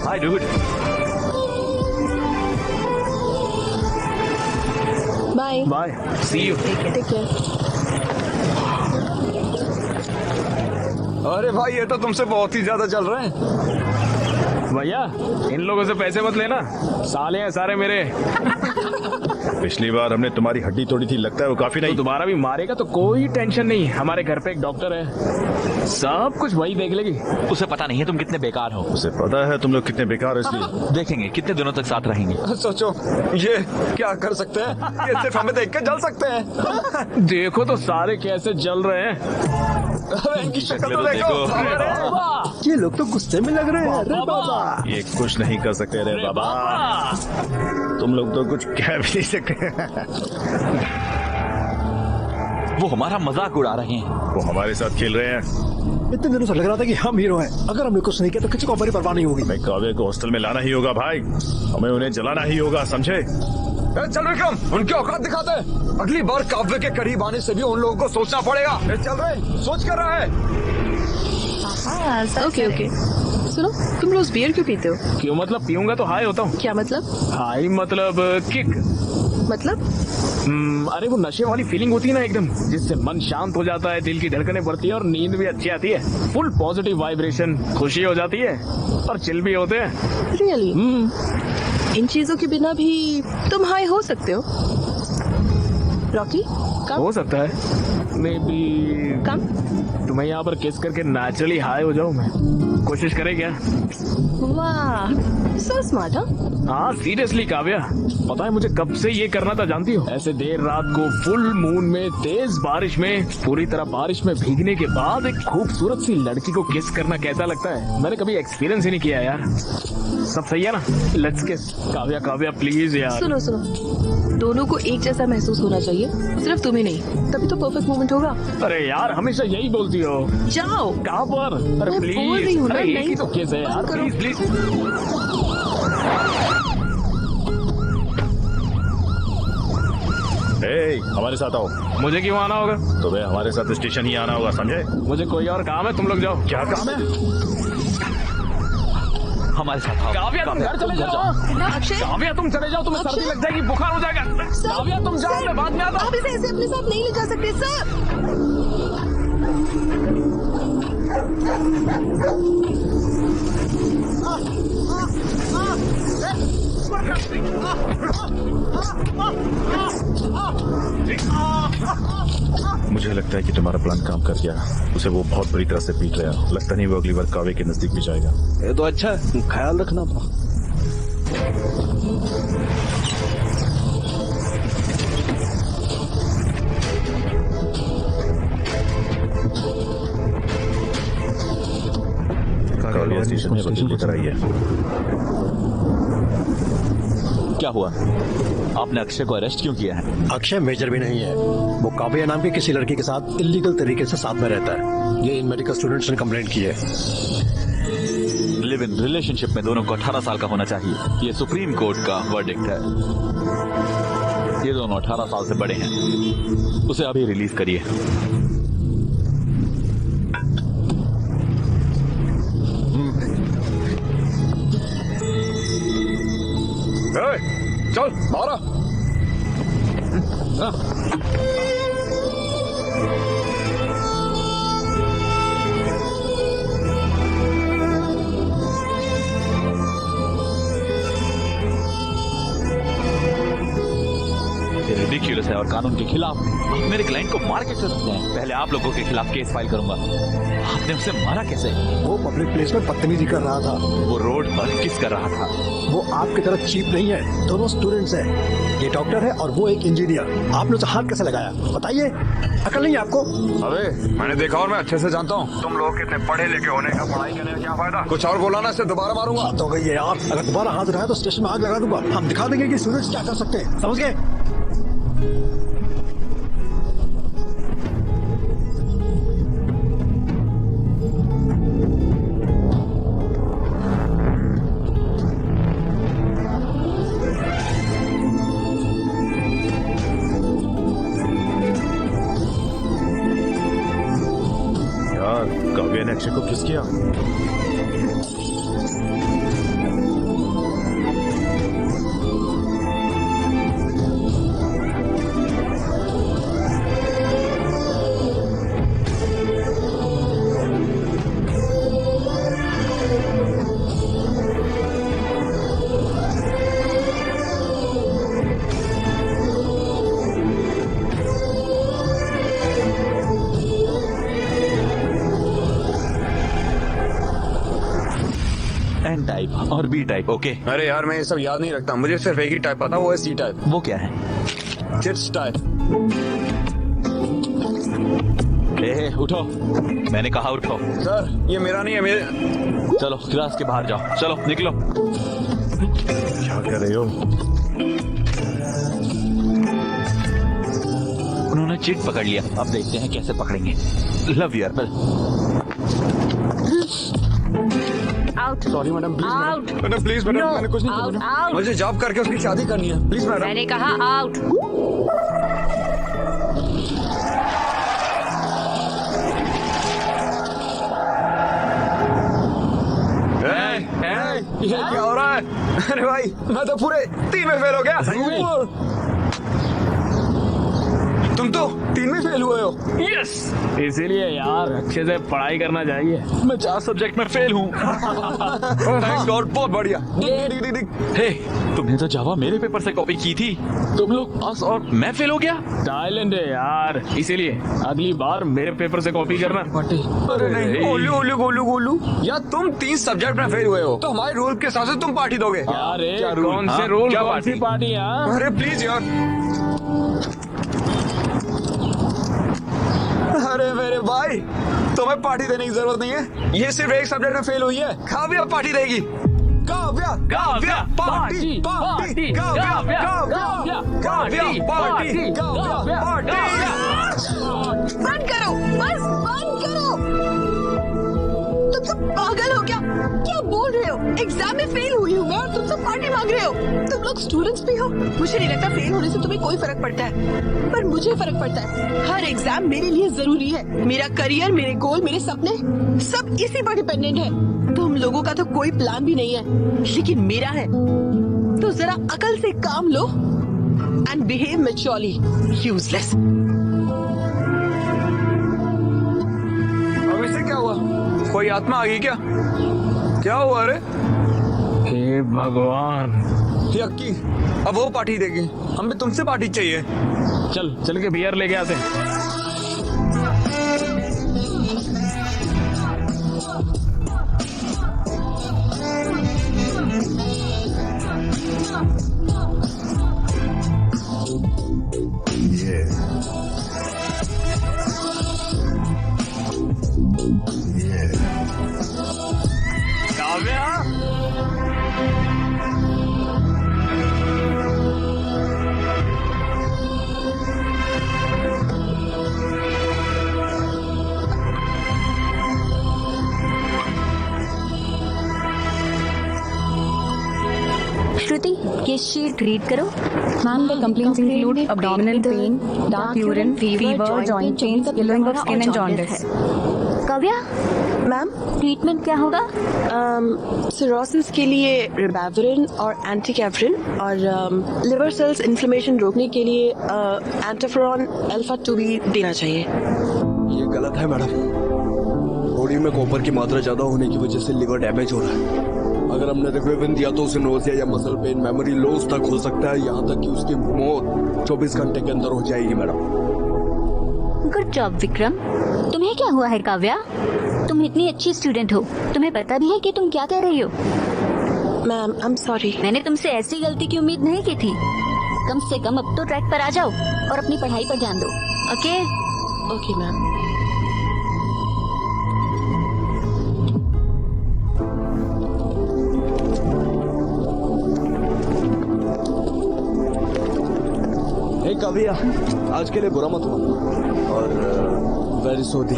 Hi dude. Bye bye, see you. Take care. अरे भाई ये तो तुमसे बहुत ही ज्यादा चल रहे हैं। भैया इन लोगों से पैसे मत लेना, साले हैं सारे मेरे। पिछली बार हमने तुम्हारी हड्डी तोड़ी थी, लगता है वो काफी तो नहीं। दोबारा भी मारेगा तो कोई टेंशन नहीं, हमारे घर पे एक डॉक्टर है, सब कुछ वही देख लेगी। उसे पता नहीं है तुम कितने बेकार हो। उसे पता है तुम लोग कितने बेकार हो, इसलिए देखेंगे कितने दिनों तक साथ रहेंगे। सोचो ये क्या कर सकते हैं, ये सिर्फ हमें देख के जल सकते हैं। देखो तो सारे कैसे जल रहे हैं। अरे इनकी शक्ल तो शक्लें तो देखो। देखो। अरे वाह। ये लोग तो गुस्से में लग रहे हैं। अरे बाबा, ये कुछ नहीं कर सकते रे बाबा। तुम लोग तो कुछ कह भी नहीं सकते। वो हमारा मजाक उड़ा रहे हैं। वो हमारे साथ खेल रहे हैं। इतने दिनों से लग रहा था कि हम हीरो हैं। अगर हमने कुछ नहीं किया तो किसी को हमारी परवाह नहीं होगी। भाई काव्य को हॉस्टल में लाना ही होगा भाई, हमें उन्हें जलाना ही होगा, समझे? चल विक्रम, उनकी औकात दिखाते हैं। अगली बार काव्य के करीब आने से भी उन लोगों को सोचना पड़ेगा। चल रहे, सोच कर रहा है। ओके ओके, सुनो तुम रोज बियर क्यों पीते हो? क्यों मतलब? पीऊंगा तो हाई होता हूँ। क्या मतलब? हाई मतलब किक। मतलब अरे वो नशे वाली फीलिंग होती है ना एकदम, जिससे मन शांत हो जाता है, दिल की धड़कनें बढ़ती है और नींद भी अच्छी आती है। फुल पॉजिटिव वाइब्रेशन, खुशी हो जाती है और चिल भी होते हैं। रियली? इन चीजों के बिना भी तुम हाई हो सकते हो। रॉकी कम हो सकता है, मे बी कम। तुम्हें यहाँ पर किस करके नेचुरली हाई हो जाऊँ मैं। कोशिश करे क्या? वाह सो स्मार्ट। हाँ सीरियसली काव्या, पता है मुझे कब से ये करना था जानती हो? ऐसे देर रात को फुल मून में, तेज बारिश में, पूरी तरह बारिश में भीगने के बाद एक खूबसूरत सी लड़की को किस करना कैसा लगता है, मैंने कभी एक्सपीरियंस ही नहीं किया यार। सब सही है ना? लेट्स किस। काव्या काव्या प्लीज यार। सुनो सुनो, दोनों को एक जैसा महसूस होना चाहिए, सिर्फ तुम्हें नहीं, तभी तो परफेक्ट मोमेंट होगा। अरे यार हमेशा यही बोलती हो। जाओ। कहाँ पर? अरे मैं बोल रही प्लीज, हूँ ना, अरे एक नहीं ही तो तो किस है यार, बंद करो। Please please. ए, हमारे साथ आओ। मुझे क्यों आना होगा? तुम्हें हमारे साथ स्टेशन ही आना होगा, समझे? मुझे कोई और काम है, तुम लोग जाओ। क्या काम है? हमारे साथ आओ। काव्या तुम घर चले जाओ। काव्या तुम चले जाओ, तुम्हें सर्दी लग जाएगी, बुखार हो जाएगा। काव्या तुम जाओ, मैं बाद में आता हूँ। आप इसे ऐसे अपने साथ नहीं ले जा सकते सर। मुझे लगता है कि तुम्हारा प्लान काम कर गया। उसे वो बहुत बुरी तरह से पीट रहा है। लगता नहीं वो अगली बार कावे के नजदीक भी जाएगा। ये तो अच्छा है, ख्याल रखना अपना। कावे स्टेशन में बदल लेकर आई है। क्या हुआ? आपने अक्षय को अरेस्ट क्यों किया है? अक्षय मेजर भी नहीं है, वो काव्या नाम की किसी लड़की के साथ इलीगल तरीके से साथ में रहता है। ये इन मेडिकल स्टूडेंट्स ने कंप्लेंट की है। लिव इन रिलेशनशिप में दोनों को 18 साल का होना चाहिए। ये सुप्रीम कोर्ट का वर्डिक्ट है। ये दोनों 18 साल से बड़े हैं। उसे अभी रिलीज करिए। चल मारा। रिडिक्यूलस है और कानून के खिलाफ। आप मेरे क्लाइंट को मार कैसे सकते हैं? पहले आप लोगों के खिलाफ केस फाइल करूंगा। आपने उसे मारा कैसे? वो पब्लिक प्लेस में बदतमीजी कर रहा था। वो रोड पर किस कर रहा था? वो आपकी तरह चीप नहीं है, दोनों स्टूडेंट्स हैं। ये डॉक्टर है और वो एक इंजीनियर। आपने उसे हाथ कैसे लगाया बताइए? अकल नहीं है आपको? अरे मैंने देखा और मैं अच्छे से जानता हूँ। तुम लोग कितने पढ़े लिखे होने का, पढ़ाई करने का क्या फायदा? कुछ और बोला ना, इससे दोबारा मारूंगा। तो गई है यार, अगर दोबारा हाथ उठाया तो स्टेशन में आग लगा दूंगा। हम दिखा देंगे कि स्टूडेंट्स क्या कर सकते हैं, समझ गए? काव्या ने अक्षय को किस किया? एन टाइप और बी टाइप। ओके। अरे यार मैं ये सब याद नहीं रखता, मुझे सिर्फ एक ही टाइप पता, वो है सी टाइप। वो क्या है? Chits type. उठो, मैंने कहा उठो। सर ये मेरा नहीं है, मेरे। चलो क्लास के बाहर जाओ, चलो निकलो। क्या कह रहे हो? उन्होंने चिट पकड़ लिया, अब देखते हैं कैसे पकड़ेंगे। लव यार। Out. Sorry madam, please out. Madam, please madam, मैंने कुछ नहीं आउट किया। आउट। मुझे जॉब करके उसकी शादी करनी है, प्लीज मैडम। मैंने कहा आउट। ये क्या हो रहा है? अरे भाई मैं तो पूरे 3 में फेल हो गया। तुम तो 3 में फेल हुए हो। यस, इसीलिए यार अच्छे से पढ़ाई करना चाहिए। मैं 4 सब्जेक्ट में फेल हूँ। थैंक गॉड, बहुत बढ़िया। हे, तुमने तो जावा मेरे पेपर से कॉपी की थी। तुम लोग पास और मैं फेल हो गया। टाइलेंट है यार, इसीलिए अगली बार मेरे पेपर से कॉपी करना। अरे नहीं, गोलू गोलू गोलू गोलू यार, तुम 3 सब्जेक्ट में फेल हुए हो तो हमारे रूल के हिसाब से तुम पार्टी दोगे। अरे क्या रूल? कौन से हाँ? रूल, क्या कौन सी पार्टी? अरे प्लीज यार। अरे मेरे भाई, तुम्हें पार्टी देने की जरूरत नहीं है। ये सिर्फ एक सब्जेक्ट में फेल हुई है। काव्या पार्टी देगी। Kavya Kavya party party Kavya Kavya Kavya party Kavya party. बंद करो, बस बंद करो। तुम सब पागल हो क्या? क्या बोल रहे हो? हो? एग्जाम में फेल हुई हूँ मैं और तुम सब पार्टी मांग रहे हो। तुम लोग स्टूडेंट्स भी हो। मुझे नहीं लगता फेल होने से तुम्हें कोई फर्क पड़ता है, पर मुझे फर्क पड़ता है। हर एग्जाम मेरे लिए जरूरी है। मेरा करियर, मेरे गोल, मेरे सपने सब इसी पर डिपेंडेंट है। तुम लोगों का तो कोई प्लान भी नहीं है, लेकिन मेरा है। तो जरा अकल से काम लो एंड बिहेव मैच्योरली। यूजलेस। अब इसे क्या हुआ? कोई आत्मा आ गई क्या? क्या हुआ रे? हे भगवान। यक्की, अब वो पार्टी देगी, हमें तुमसे पार्टी चाहिए। चल के बियर लेके आते हैं। काव्या, श्रुति, ये शीट रीड करो। Ma'am, the complaints include abdominal pain, dark urine, fever, joint pains, yellowing of skin and jaundice. Kavya, ma'am, treatment क्या होगा? सिरोसिस के लिए रिबाविरिन और एंटीकैफरिन और लिवर सेल्स इन्फ्लेमेशन रोकने के लिए एंटाफेरॉन अल्फा 2 भी देना चाहिए। ये गलत है मैडम। बॉडी में कॉपर की मात्रा ज्यादा होने की वजह से लिवर डैमेज हो रहा है। अगर हमने रिक्वेविन दिया तो उसे नोजिया या मसल पेन, मेमोरी लॉस तक हो सकता है, यहाँ तक कि उसकी मौत 24 घंटे के अंदर हो जाएगी मैडम। Good job Vikram. तुम्हें क्या हुआ है काव्या? तुम इतनी अच्छी स्टूडेंट हो, तुम्हें पता भी है कि तुम क्या कर रही हो। Ma'am, I am sorry. मैंने तुमसे ऐसी गलती की उम्मीद नहीं की थी। कम से कम अब तो ट्रैक पर आ जाओ और अपनी पढ़ाई पर ध्यान दो। ओके? Okay ma'am. काव्या, आज के लिए बुरा मत मान और वेरी सॉरी।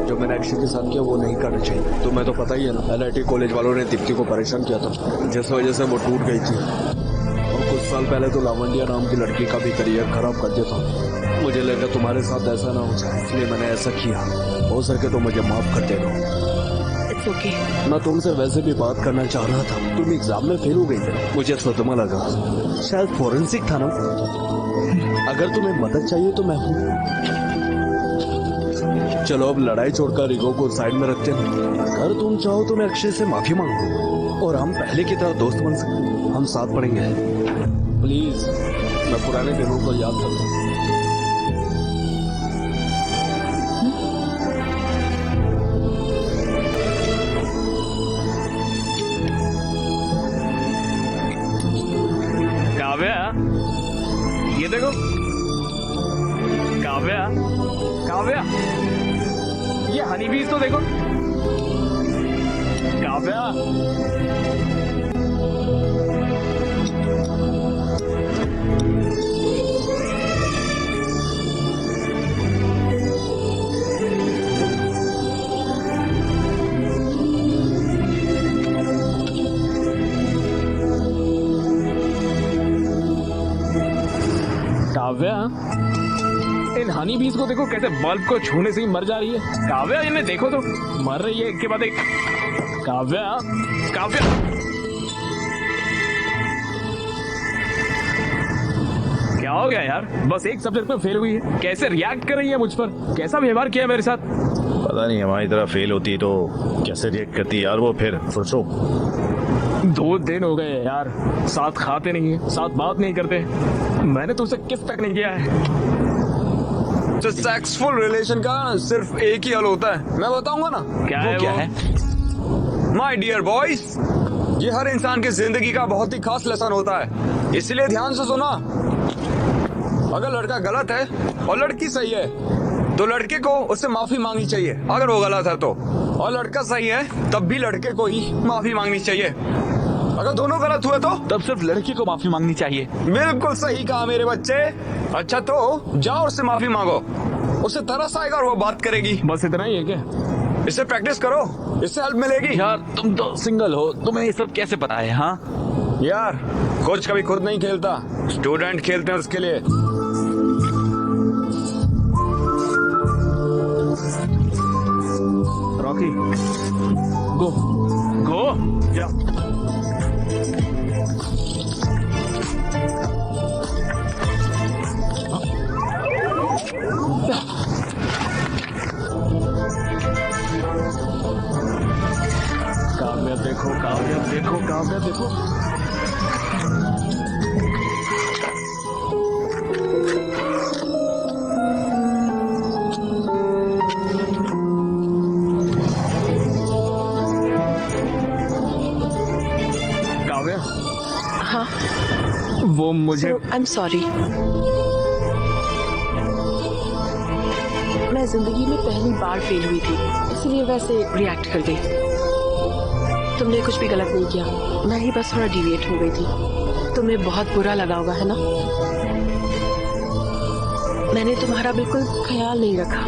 जो मैंने अक्षय के साथ किया वो नहीं करना चाहिए। तुम्हें तो पता ही है ना, LIT कॉलेज वालों ने दीप्ति को परेशान किया था, जिस वजह से वो टूट गई थी। और कुछ साल पहले तो लावंडिया नाम की लड़की का भी करियर खराब कर दिया था। मुझे लगा तुम्हारे साथ ऐसा ना हो जाए, इसलिए मैंने ऐसा किया। हो सके तो मुझे माफ कर दे दो। It's okay. मैं तुमसे वैसे भी बात करना चाह रहा था। तुम एग्जाम में फेल हो गई थी, मुझे सदमा लगा। शायद फोरेंसिक था ना। अगर तुम्हें मदद चाहिए तो मैं हूँ। चलो अब लड़ाई छोड़कर ईगो को साइड में रखते हैं। अगर तुम चाहो तो मैं अक्षय से माफी मांगू और हम पहले की तरह दोस्त बन सकते। हम साथ पढ़ेंगे। प्लीज, मैं पुराने दिनों को याद करता हूँ। काव्या, ये देखो। काव्या, काव्या, ये हनी बीज तो देखो। काव्या, काव्या, इन हनी बीज को देखो कैसे बल्ब को छूने से ही मर जा रही है। काव्या, इन्हें देखो तो, मर रही है एक के बाद एक। काव्या, काव्या, क्या हो गया यार? बस एक सब्जेक्ट में फेल हुई है, कैसे रिएक्ट कर रही है मुझ पर? कैसा व्यवहार किया मेरे साथ? पता नहीं, हमारी तरह फेल होती तो कैसे रिएक्ट करती यार वो। फिर सोचो, 2 दिन हो गए यार, साथ खाते नहीं है, साथ बात नहीं करते। मैंने तुमसे किस तक नहीं किया है। तो सेक्सफुल रिलेशन का सिर्फ एक ही हल होता है, मैं बताऊंगा ना। क्या है? क्या है? माय डियर बॉयज, ये हर इंसान की जिंदगी का बहुत ही खास लेसन होता है, इसलिए ध्यान से सुना। अगर लड़का गलत है और लड़की सही है तो लड़के को उससे माफी मांगनी चाहिए अगर वो गलत है तो, और लड़का सही है तब भी लड़के को ही माफी मांगनी चाहिए। अगर दोनों गलत हुए तो तब सिर्फ लड़की को माफी मांगनी चाहिए। बिल्कुल सही कहा मेरे बच्चे। अच्छा तो जाओ उससे माफी मांगो, उसे तरस आएगा और वो बात करेगी। बस इतना ही है क्या? इससे प्रैक्टिस करो, इससे हेल्प मिलेगी। यार तुम तो सिंगल हो, तुम्हें ये सब कैसे पता है? हाँ यार कोच कभी खुद नहीं खेलता, स्टूडेंट खेलते हैं उसके लिए। रॉकी गो गो या काव्या देखो, काव्या देखो, काव्या देखो। काव्या, हाँ वो मुझे आई एम सॉरी। मैं जिंदगी में पहली बार फेल हुई थी, इसलिए वैसे रिएक्ट कर गई। तुमने कुछ भी गलत नहीं किया, मैं ही बस थोड़ा डिविएट हो गई थी। तुम्हें बहुत बुरा लगा होगा, है ना? मैंने तुम्हारा बिल्कुल ख्याल नहीं रखा।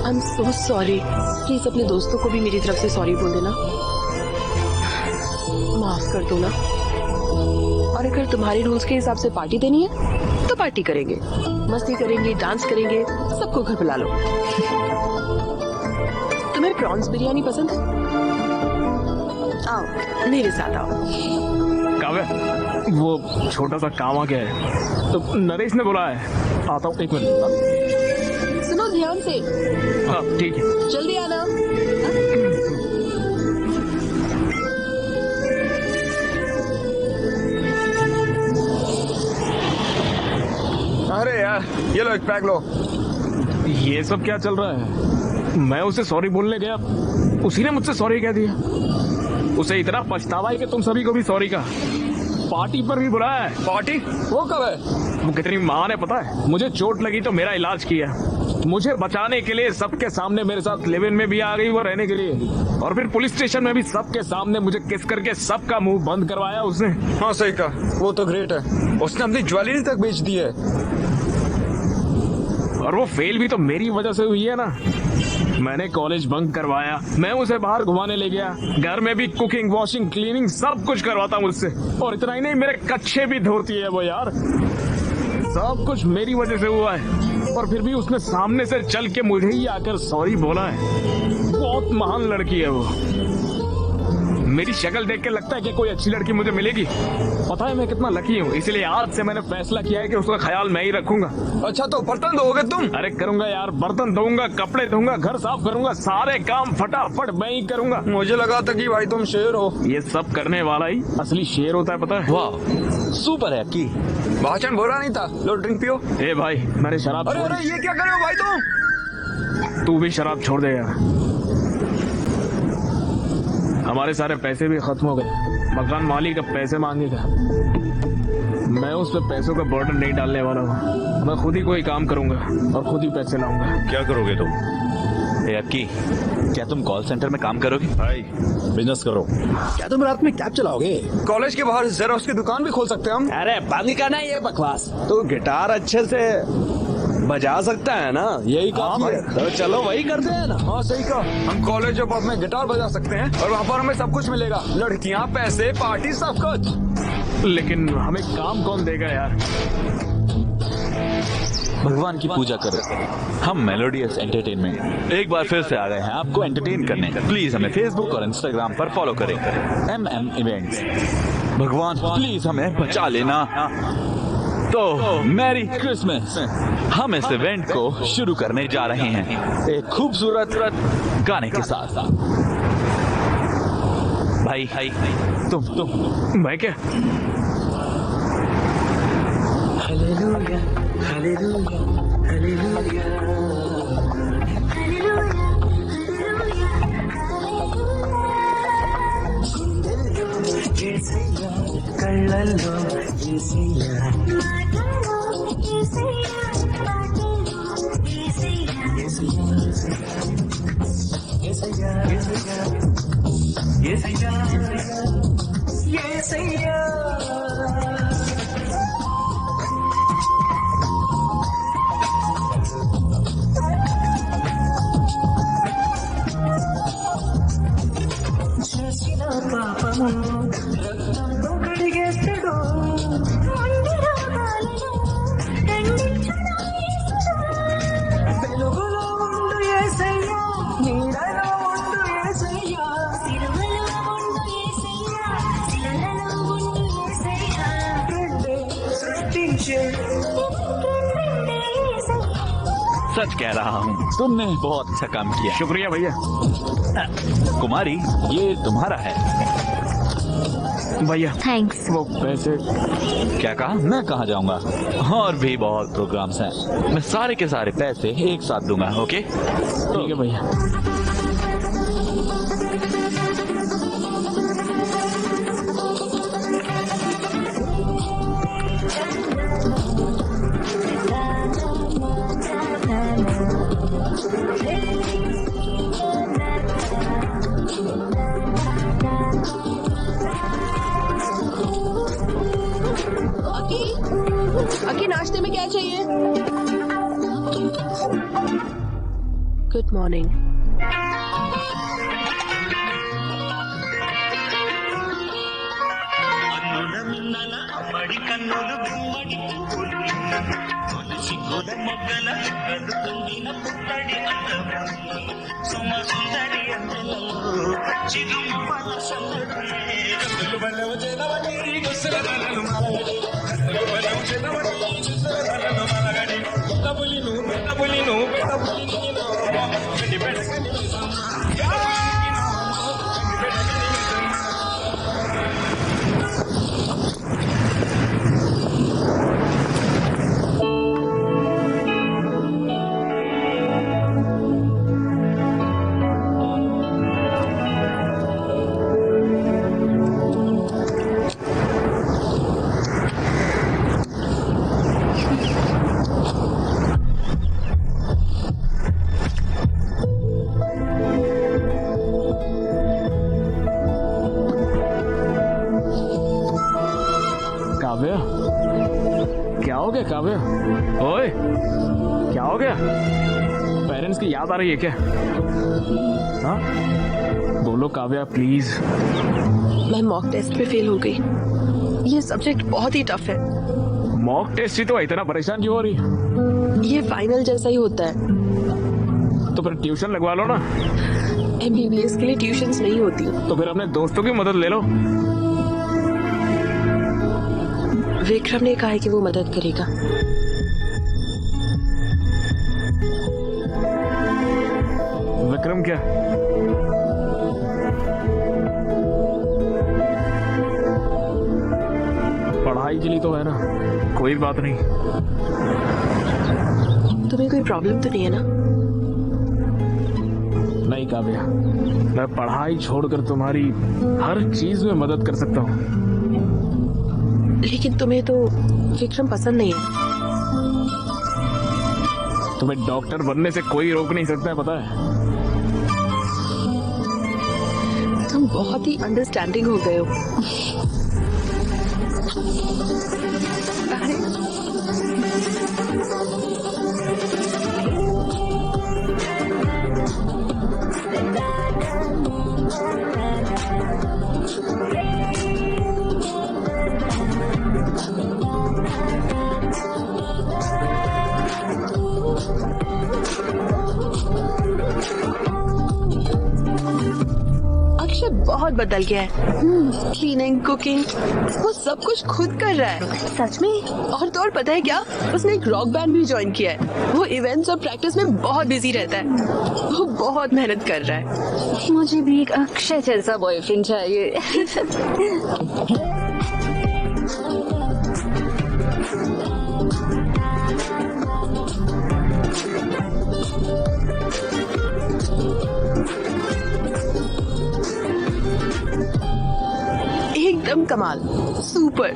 I am so sorry. Please अपने दोस्तों को भी मेरी तरफ से सॉरी बोल देना, माफ कर दो ना। और अगर तुम्हारे रूल्स के हिसाब से पार्टी देनी है तो पार्टी करेंगे, मस्ती करेंगे, डांस करेंगे, सबको घर बुला लो। तुम्हें प्रॉन्स बिरयानी पसंद है? आओ मेरे साथ आओ। काव्या, वो छोटा सा काम आ गया है, तो नरेश ने बोला है। आता हूँ, एक मिनट। सुनो ध्यान से। हाँ ठीक है। जल्दी आना। अरे यार ये लो, एक पैक लो। ये सब क्या चल रहा है? मैं उसे सॉरी बोलने गया, उसी ने मुझसे सॉरी कह दिया। उसे इतना पछतावा है कि तुम सभी को भी सॉरी का पार्टी पर भी बुलाया है। पार्टी? वो कब है? वो कितनी महान है पता है? मुझे चोट लगी तो मेरा इलाज किया, मुझे बचाने के लिए सबके सामने मेरे साथ लिव इन में भी आ गई वो रहने के लिए, और फिर पुलिस स्टेशन में भी सबके सामने मुझे किस करके सबका मुंह बंद करवाया उसने। हाँ सही कहा, वो तो ग्रेट है। उसने अपनी ज्वेलरी तक बेच दी है। और वो फेल भी तो मेरी वजह से हुई है ना। मैंने कॉलेज बंक करवाया, मैं उसे बाहर घुमाने ले गया, घर में भी कुकिंग, वॉशिंग, क्लीनिंग सब कुछ करवाता मुझसे। और इतना ही नहीं, मेरे कच्चे भी धोती है वो यार। सब कुछ मेरी वजह से हुआ है, और फिर भी उसने सामने से चल के मुझे ही आकर सॉरी बोला है। बहुत महान लड़की है वो। मेरी शक्ल देख के लगता है कि कोई अच्छी लड़की मुझे मिलेगी। पता है मैं कितना लकी हूँ, इसलिए आज से मैंने फैसला किया है कि उसका ख्याल मैं ही रखूंगा। अच्छा तो बर्तन धोगे तुम? अरे करूंगा यार, बर्तन धोऊंगा, कपड़े धोऊंगा, घर साफ करूंगा, सारे काम फटाफट मैं ही करूंगा। मुझे लगा था कि भाई तुम शेर हो। ये सब करने वाला ही असली शेर होता है, पता है? वाह सुपर है की। भाषण बोला नहीं था। लो ड्रिंक पियो। ए भाई मैंने शराब अरे अरे ये क्या कर रहे हो भाई तुम? तू भी शराब छोड़ दे यार। हमारे सारे पैसे भी खत्म हो गए, मकान मालिक अब पैसे मांगेगा। मैं उस पर पैसों का बर्डन नहीं डालने वाला हूँ। मैं खुद ही कोई काम करूंगा और खुद ही पैसे लाऊंगा। क्या करोगे तुम? अक्की, क्या तुम कॉल सेंटर में काम करोगे? भाई बिजनेस करो। क्या तुम रात में कैब चलाओगे? कॉलेज के बाहर जेरोक्स की दुकान भी खोल सकते हैं हम। अरे बंद करना ये बकवास। तो गिटार अच्छे से बजा सकता है ना, यही काम है। तो चलो वही करते हैं ना। हाँ सही कहा, हम कॉलेज ऑफ में गिटार बजा सकते हैं और वहाँ पर हमें सब कुछ मिलेगा, लड़कियाँ, पैसे, पार्टी, सब कुछ। लेकिन हमें काम कौन देगा यार? भगवान की पूजा करो। हम मेलोडियस एंटरटेनमेंट एक बार फिर से आ गए हैं आपको एंटरटेन करने। प्लीज हमें फेसबुक और इंस्टाग्राम पर फॉलो करें, MM इवेंट्स। भगवान प्लीज हमें बचा लेना। तो मैरी क्रिसमस। हम इस इवेंट को शुरू करने जा रहे हैं एक खूबसूरत गाने के साथ। भाई तुम मैं क्या? हालेलुया, हालेलुया, हालेलुया, కళ్ళల్లో యేసయ్యా सच कह रहा हूँ, तुमने बहुत अच्छा काम किया। शुक्रिया भैया। कुमारी, ये तुम्हारा है। भैया थैंक्स। वो पैसे। क्या कहा? मैं कहाँ जाऊंगा? और भी बहुत प्रोग्राम्स हैं, मैं सारे के सारे पैसे एक साथ दूंगा। ओके ठीक है भैया। अकी नाश्ते में क्या चाहिए? Good morning. काव्या, क्या हो गया काव्या? ओए, क्या हो गया? पेरेंट्स की याद आ रही है क्या? हाँ, बोलो काव्या प्लीज। मैं मॉक टेस्ट पे फेल हो गई। ये सब्जेक्ट बहुत ही टफ है। मॉक टेस्ट ही तो इतना परेशान क्यों हो रही? ये फाइनल जैसा ही होता है। तो फिर ट्यूशन लगवा लो ना। MBBS के लिए ट्यूशंस नहीं होती। तो फिर अपने दोस्तों की मदद ले लो। विक्रम ने कहा है कि वो मदद करेगा। विक्रम क्या? पढ़ाई के लिए तो है ना, कोई बात नहीं। तुम्हें कोई प्रॉब्लम तो नहीं है ना? नहीं काव्या, मैं पढ़ाई छोड़कर तुम्हारी हर चीज में मदद कर सकता हूँ। लेकिन तुम्हें तो विक्रम पसंद नहीं है। तुम्हें डॉक्टर बनने से कोई रोक नहीं सकता है, पता है? तुम बहुत ही अंडरस्टैंडिंग हो गए हो। अरे अक्षय बहुत बदल गया है। क्लीनिंग, कुकिंग, वो सब कुछ खुद कर रहा है। सच में? और तो और पता है क्या, उसने एक रॉक बैंड भी ज्वाइन किया है। वो इवेंट्स और प्रैक्टिस में बहुत बिजी रहता है। वो बहुत मेहनत कर रहा है। मुझे भी एक अक्षय जैसा बॉयफ्रेंड चाहिए। एकदम कमाल, सुपर।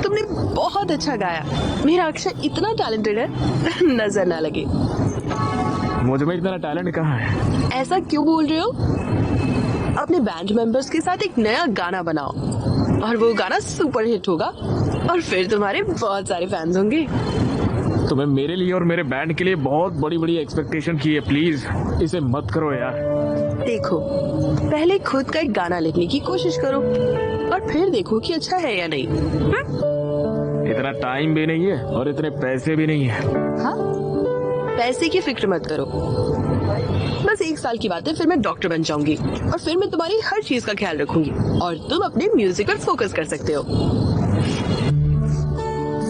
तुमने बहुत अच्छा गाया। मेरा अक्षय इतना टैलेंटेड है, नजर ना लगे। मुझ में इतना टैलेंट कहाँ है? ऐसा क्यों बोल रहे हो? अपने बैंड मेंबर्स के साथ एक नया गाना बनाओ और वो गाना सुपर हिट होगा और फिर तुम्हारे बहुत सारे फैंस होंगे। तुम्हें मेरे लिए और मेरे बैंड के लिए बहुत बड़ी बड़ी एक्सपेक्टेशन की है, प्लीज इसे मत करो यार। देखो, पहले खुद का एक गाना लिखने की कोशिश करो और फिर देखो कि अच्छा है या नहीं। इतना टाइम भी नहीं है और इतने पैसे भी नहीं है। हाँ? पैसे की फिक्र मत करो, बस 1 साल की बात है, फिर मैं डॉक्टर बन जाऊंगी और फिर मैं तुम्हारी हर चीज का ख्याल रखूंगी और तुम अपने म्यूजिक पर फोकस कर सकते हो।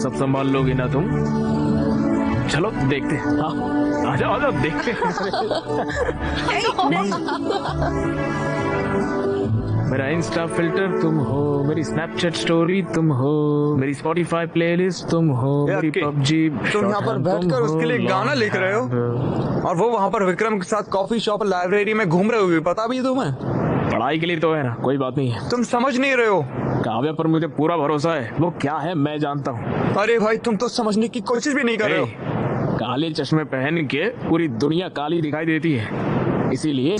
सब संभाल लोगी ना तुम? चलो देखते हैं। हाँ, आज जाओ आ जाओ देखते हैं। मेरा इंस्टा फिल्टर तुम हो, मेरी स्नैपचैट स्टोरी तुम हो, मेरी स्पॉटिफाई प्लेलिस्ट तुम हो, मेरी पबजी। तुम यहाँ पर बैठकर उसके लिए गाना लिख रहे हो और वो वहाँ पर विक्रम के साथ कॉफी शॉप लाइब्रेरी में घूम रहे होगे, पता भी है तुम्हें? पढ़ाई के लिए तो है ना, कोई बात नहीं है। तुम समझ नहीं रहे हो। काव्या पर मुझे पूरा भरोसा है, वो क्या है मैं जानता हूँ। अरे भाई तुम तो समझने की कोशिश भी नहीं कर रहे हो। काले चश्मे पहन के पूरी दुनिया काली दिखाई देती है, इसीलिए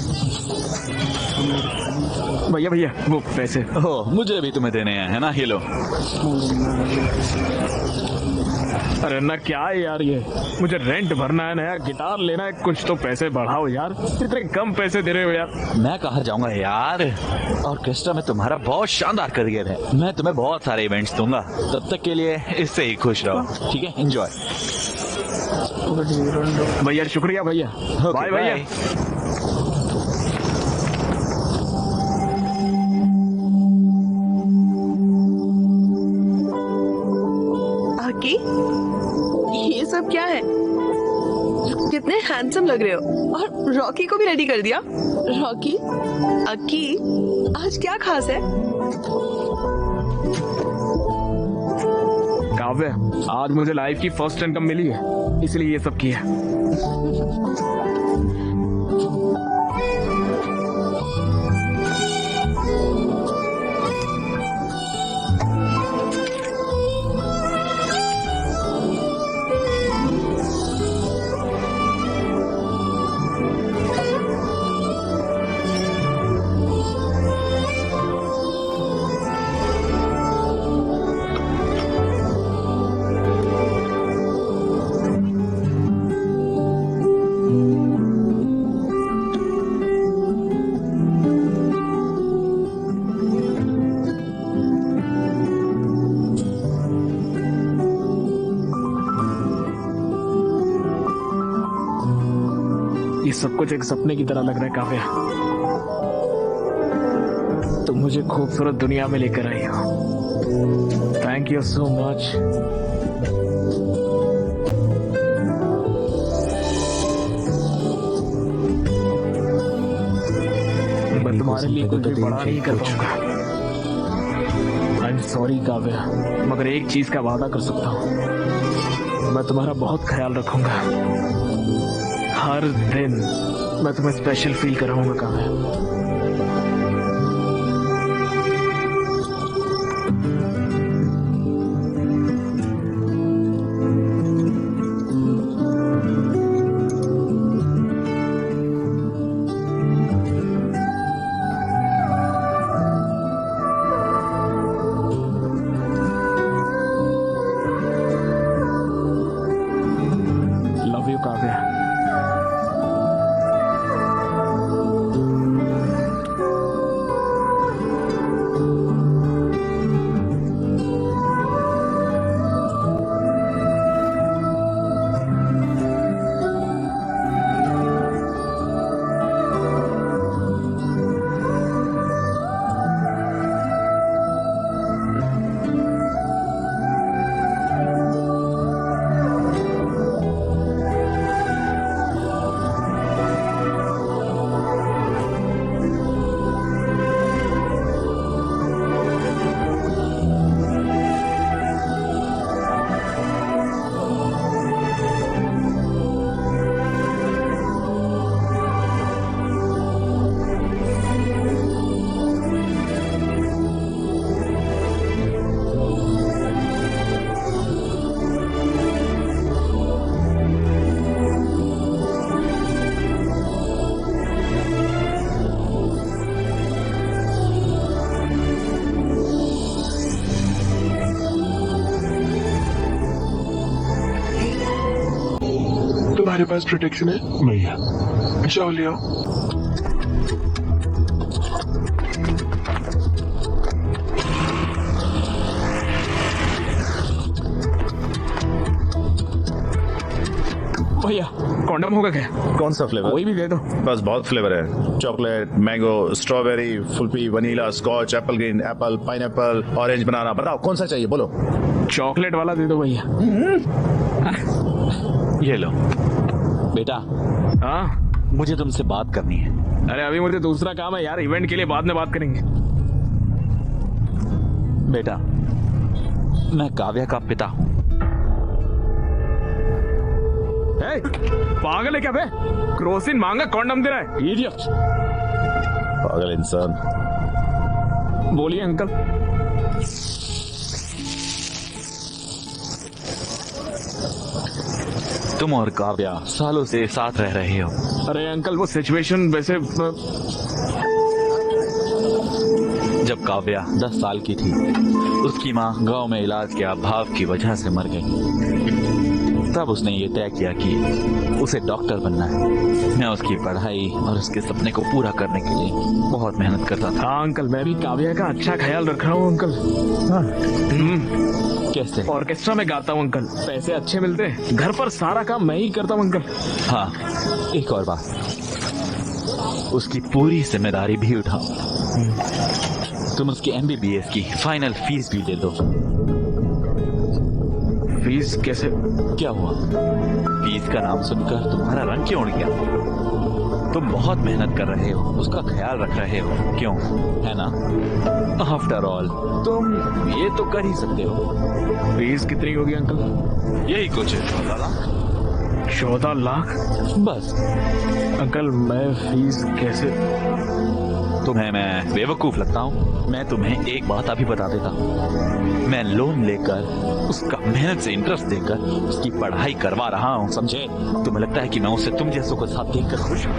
भैया भैया वो पैसे। ओह, मुझे भी तुम्हें देने हैं, है ना? ये लो। अरे ना क्या है यार, ये मुझे रेंट भरना है, नया गिटार लेना है, कुछ तो पैसे बढ़ाओ यार, इतने कम पैसे दे रहे हो यार। मैं कहाँ जाऊंगा यार, ऑर्केस्ट्रा में तुम्हारा बहुत शानदार करियर है, मैं तुम्हें बहुत सारे इवेंट्स दूंगा, तब तक के लिए इससे ही खुश रहो, ठीक है? एंजॉय। भैया शुक्रिया भैया, बाय भैया। आकी, ये सब क्या है? कितने हैंडसम लग रहे हो, और रॉकी को भी रेडी कर दिया। रॉकी, अक्की, आज क्या खास है? काव्य, आज मुझे लाइफ की फर्स्ट इनकम मिली है, इसलिए ये सब किया। ये सब कुछ एक सपने की तरह लग रहा है काव्या, तुम मुझे खूबसूरत दुनिया में लेकर आई हो। Thank you so much. मैं तुम्हारे लिए कुछ भी बड़ा नहीं कर पाऊंगा। आई एम सॉरी काव्या, मगर एक चीज का वादा कर सकता हूँ, मैं तुम्हारा बहुत ख्याल रखूंगा। हर दिन मैं तुम्हें स्पेशल फील कराऊंगा काव्या। Love you Kavya. तुम्हारे पास प्रोटेक्शन है भैया, जाओ ले आओ। भैया कॉन्डम होगा क्या? कौन सा फ्लेवर? कोई भी दे दो। बस बहुत फ्लेवर है, चॉकलेट, मैंगो, स्ट्रॉबेरी, फुल्फी, vanilla, scotch, apple green, apple, pineapple, orange, banana. बताओ कौन सा चाहिए, बोलो। चॉकलेट वाला दे दो भैया। ये लो। बेटा, हाँ मुझे तुमसे बात करनी है। अरे अभी मुझे दूसरा काम है यार, इवेंट के लिए बाद में बात करेंगे। बेटा, मैं काव्या का पिता हूँ। ए, पागल है क्या बे? क्रोसिन मांगा कॉन्डम दे रहा है, इडियट। पागल इंसान। बोलिए अंकल। तुम और काव्या सालों से साथ रह रहे हो। अरे अंकल वो सिचुएशन वैसे जब काव्या 10 साल की थी, उसकी माँ गांव में इलाज के अभाव की वजह से मर गई। तब उसने ये तय किया कि उसे डॉक्टर बनना है। मैं उसकी पढ़ाई और उसके सपने को पूरा करने के लिए बहुत मेहनत करता था। हाँ अंकल, मैं भी काव्या का अच्छा ख्याल रख रहा हूँ अंकल। हाँ। कैसे? ऑर्केस्ट्रा में गाता हूँ अंकल, पैसे अच्छे मिलते हैं। घर पर सारा काम मैं ही करता हूँ अंकल। हाँ, एक और बात, उसकी पूरी जिम्मेदारी भी उठाओ। तुम उसकी MBBS की फाइनल फीस भी दे दो। फीस कैसे? क्या हुआ? फीस का नाम सुनकर तुम्हारा रंग क्यों उड़ गया? तुम बहुत मेहनत कर रहे हो, उसका ख्याल रख रहे हो, क्यों? है ना? आफ्टर ऑल तुम ये तो कर ही सकते हो। फीस कितनी होगी अंकल? यही कुछ 14 लाख। 14 लाख? बस। अंकल मैं फीस कैसे? तुम्हें मैं बेवकूफ लगता हूँ? मैं तुम्हें एक बात अभी बता देता हूँ। मैं लोन लेकर, उसका मेहनत से इंटरेस्ट देकर उसकी पढ़ाई करवा रहा हूँ, समझे? तुम्हें लगता है कि मैं उसे तुम जैसों को साथ देखकर खुश हूँ?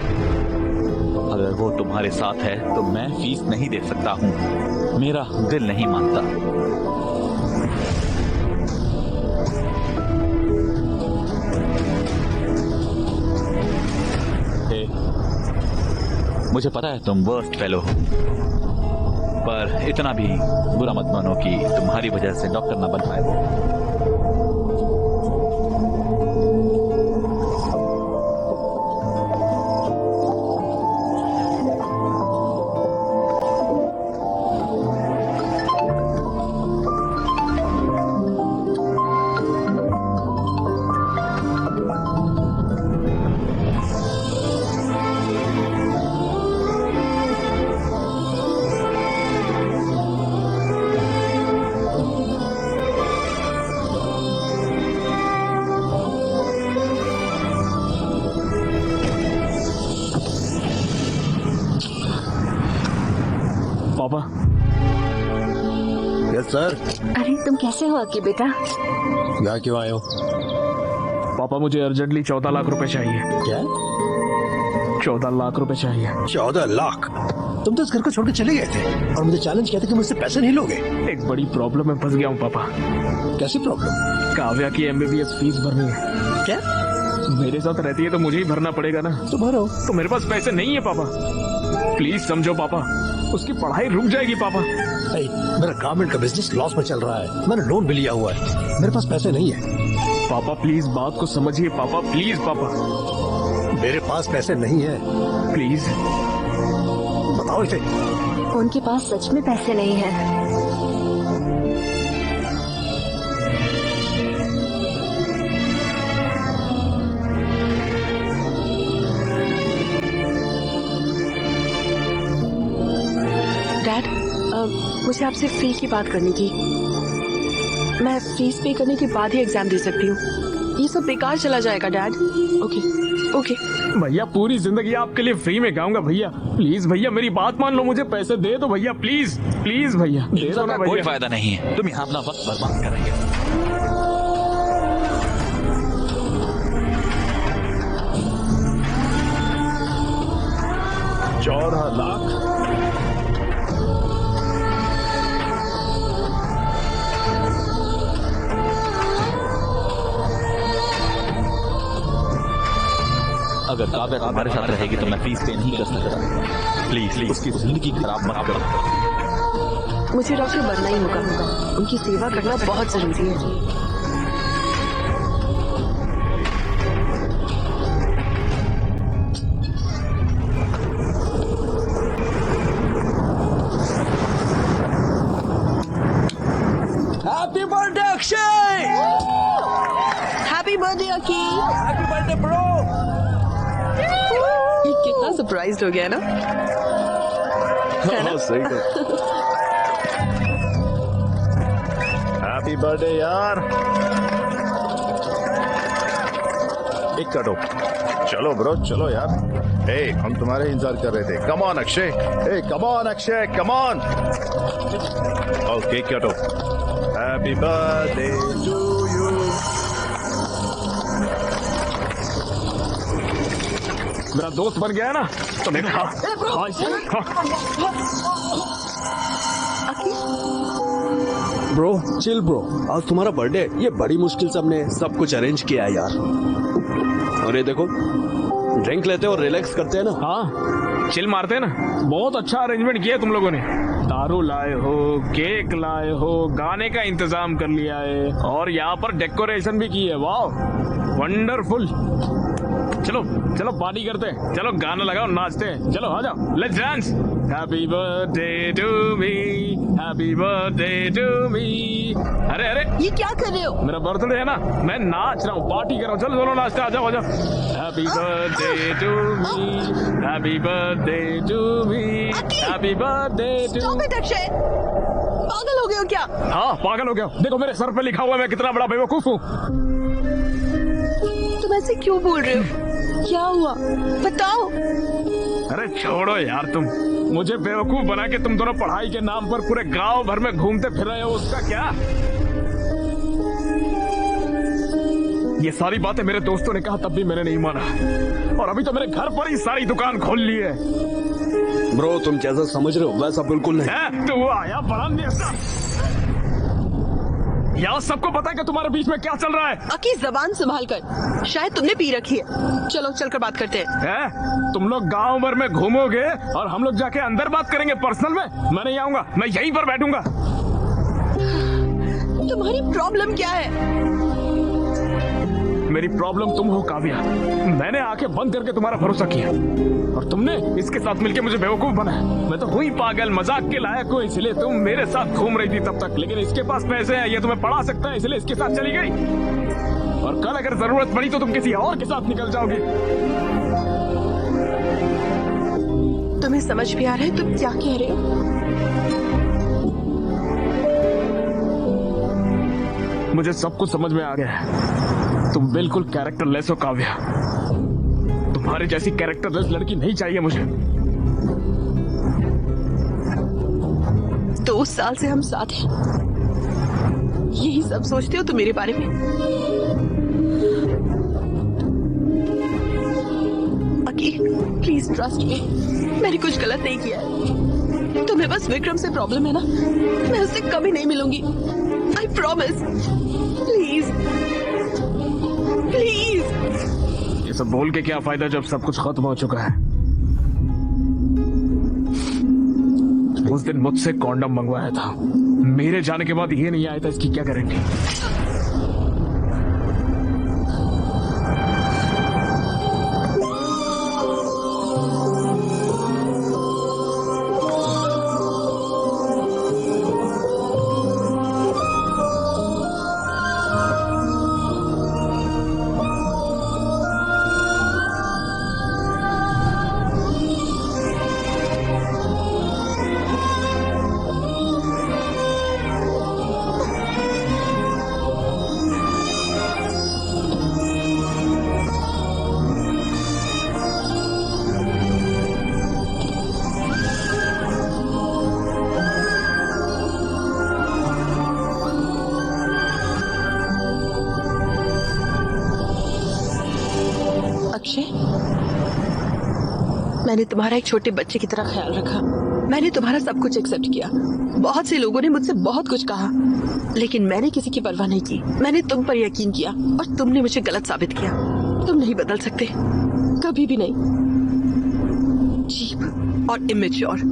अगर वो तुम्हारे साथ है तो मैं फीस नहीं दे सकता हूँ। मेरा दिल नहीं मानता। मुझे पता है तुम वर्स्ट फेलो हो, पर इतना भी बुरा मत मानो कि तुम्हारी वजह से डॉक्टर ना बन पाए वो। पापा। Yes sir. अरे तुम कैसे हो अक्की बेटा? यहाँ क्यों आए हो? पापा मुझे अर्जेंटली 14 लाख रुपए चाहिए। क्या? 14 लाख रुपए चाहिए। 14 लाख? तुम तो इस घर को छोड़ के चले गए थे और मुझे चैलेंज किया था कि मुझसे पैसे नहीं लोगे। एक बड़ी प्रॉब्लम में फंस गया हूँ पापा। कैसी प्रॉब्लम? काव्या की MBBS फीस भरनी है। क्या? मेरे साथ रहती है तो मुझे ही भरना पड़ेगा ना। तो भरो। तो मेरे पास पैसे नहीं है पापा, प्लीज समझो पापा, उसकी पढ़ाई रुक जाएगी पापा। मेरा गारमेंट का बिजनेस लॉस में चल रहा है, मैंने लोन भी लिया हुआ है, मेरे पास पैसे नहीं है। पापा प्लीज बात को समझिए पापा, प्लीज पापा। मेरे पास पैसे नहीं है। प्लीज बताओ इसे। उनके पास सच में पैसे नहीं है। डैड, मुझे आपसे फी की बात करनी थी। मैं फीस पे करने के बाद ही एग्जाम दे सकती हूँ। ये सब बेकार चला जाएगा डैड। ओके। भैया पूरी जिंदगी आपके लिए फ्री में गाऊंगा भैया, प्लीज भैया मेरी बात मान लो, मुझे पैसे दे दो भैया, प्लीज प्लीज भैया दे दो ना भैया। कोई फायदा नहीं है, तुम यहाँ अपना वक्त बर्बाद करेंगे। 14 लाख? अगर काव्या तुम्हारे साथ रहेगी तो मैं फीस पे नहीं कर सकता। प्लीज उसकी जिंदगी खराब मत करो। मुझे डॉक्टर बनना ही होगा। उनकी सेवा करना बहुत जरूरी है। Happy birthday Akshay! Happy birthday Aki. Happy birthday bro! कितना सरप्राइज्ड हो गया ना? हाँ, सही है। हैप्पी बर्थडे यार। एक कटो। चलो ब्रो, चलो यार। ए, हम तुम्हारे इंतजार कर रहे थे। Come on Akshay. ए, come on Akshay, come on. Okay, कटो। Happy birthday to you. मेरा दोस्त बन गया है ना, तो मैं खा ब्रो चिल ब्रो, आज तुम्हारा बर्थडे है। ये बड़ी मुश्किल से हमने सब कुछ अरेंज किया है यार। और ये देखो, ड्रिंक लेते और रिलैक्स करते हैं ना। हाँ, चिल मारते हैं ना। बहुत अच्छा अरेंजमेंट किया तुम लोगों ने। दारू लाए हो, केक लाए हो, गाने का इंतजाम कर लिया है और यहाँ पर डेकोरेशन भी की है। वाह, वंडरफुल। चलो चलो पार्टी करते हैं, चलो गाना लगाओ, नाचते हैं, चलो आ जाओ, let's dance. Happy birthday to me, happy birthday to me. अरे अरे, ये क्या कर रहे हो? मेरा बर्थडे है ना, मैं नाच रहा हूँ, पार्टी कर रहा हूँ। चलो चलो नाचते, आ जाओ आ जाओ। Happy birthday to me, happy birthday to me, happy birthday to. Stop it, Akshay. पागल हो गए हो क्या? हाँ, पागल हो गया। देखो मेरे सर पे लिखा हुआ है, मैं कितना बड़ा बेवकूफ हूँ। तुम ऐसे क्यों बोल रहे हो? क्या हुआ बताओ। अरे छोड़ो यार, तुम मुझे बेवकूफ बना के तुम दोनों पढ़ाई के नाम पर पूरे गांव भर में घूमते फिर रहे हो, उसका क्या? ये सारी बातें मेरे दोस्तों ने कहा, तब भी मैंने नहीं माना, और अभी तो मेरे घर पर ही सारी दुकान खोल ली है। ब्रो तुम जैसा समझ रहे हो वैसा बिल्कुल नहीं है। तू आया बड़ा नेता, यहाँ सबको पता है कि तुम्हारे बीच में क्या चल रहा है। अकी जबान संभाल कर, शायद तुमने पी रखी है। चलो चलकर बात करते हैं। तुम लोग गांव भर में घूमोगे और हम लोग जाके अंदर बात करेंगे पर्सनल में। मैं नहीं आऊंगा, मैं यहीं पर बैठूंगा। तुम्हारी प्रॉब्लम क्या है? मेरी प्रॉब्लम तुम हो काव्या। मैंने आंखें बंद करके तुम्हारा भरोसा किया और तुमने इसके साथ मिलके मुझे बेवकूफ बनाया। मैं तो हुई पागल, मजाक के लायक हूँ, इसलिए तुम मेरे साथ घूम रही थी तब तक। लेकिन इसके पास पैसे हैं, ये तुम्हें पढ़ा सकता है, इसलिए इसके साथ चली गई। और कल अगर जरूरत पड़ी तो तुम किसी और के साथ निकल जाओगी। तुम्हें समझ भी आ रहा है तुम क्या कह रहे हो? मुझे सब कुछ समझ में आ गया है। तुम बिल्कुल कैरेक्टरलेस हो काव्या। तुम्हारे जैसी कैरेक्टरलेस लड़की नहीं चाहिए मुझे। 2 साल से हम साथ हैं, यही सब सोचते हो तुम मेरे बारे में? अकी प्लीज ट्रस्ट मी, मैंने कुछ गलत नहीं किया है। तुम्हें बस विक्रम से प्रॉब्लम है ना, मैं उससे कभी नहीं मिलूंगी। I promise. Please please. ये सब बोल के क्या फायदा जब सब कुछ खत्म हो चुका है। उस दिन मुझसे कॉन्डम मंगवाया था, मेरे जाने के बाद ये नहीं आया था, इसकी क्या गारंटी? अक्षय, मैंने तुम्हारा एक छोटे बच्चे की तरह ख्याल रखा। मैंने तुम्हारा सब कुछ एक्सेप्ट किया। बहुत से लोगों ने मुझसे बहुत कुछ कहा, लेकिन मैंने किसी की परवाह नहीं की। मैंने तुम पर यकीन किया और तुमने मुझे गलत साबित किया। तुम नहीं बदल सकते, कभी भी नहीं। चीप और इमेच्योर।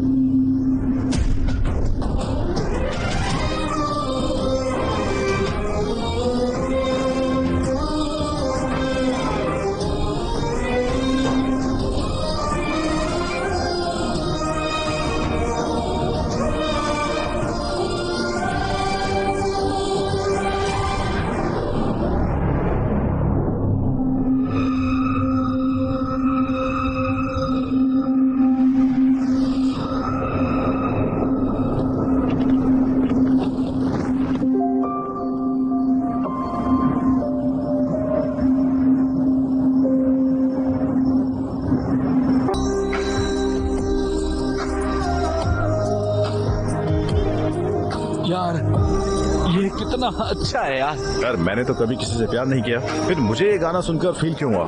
करना अच्छा है यार। यार मैंने तो कभी किसी से प्यार नहीं किया, फिर मुझे ये गाना सुनकर फील क्यों हुआ?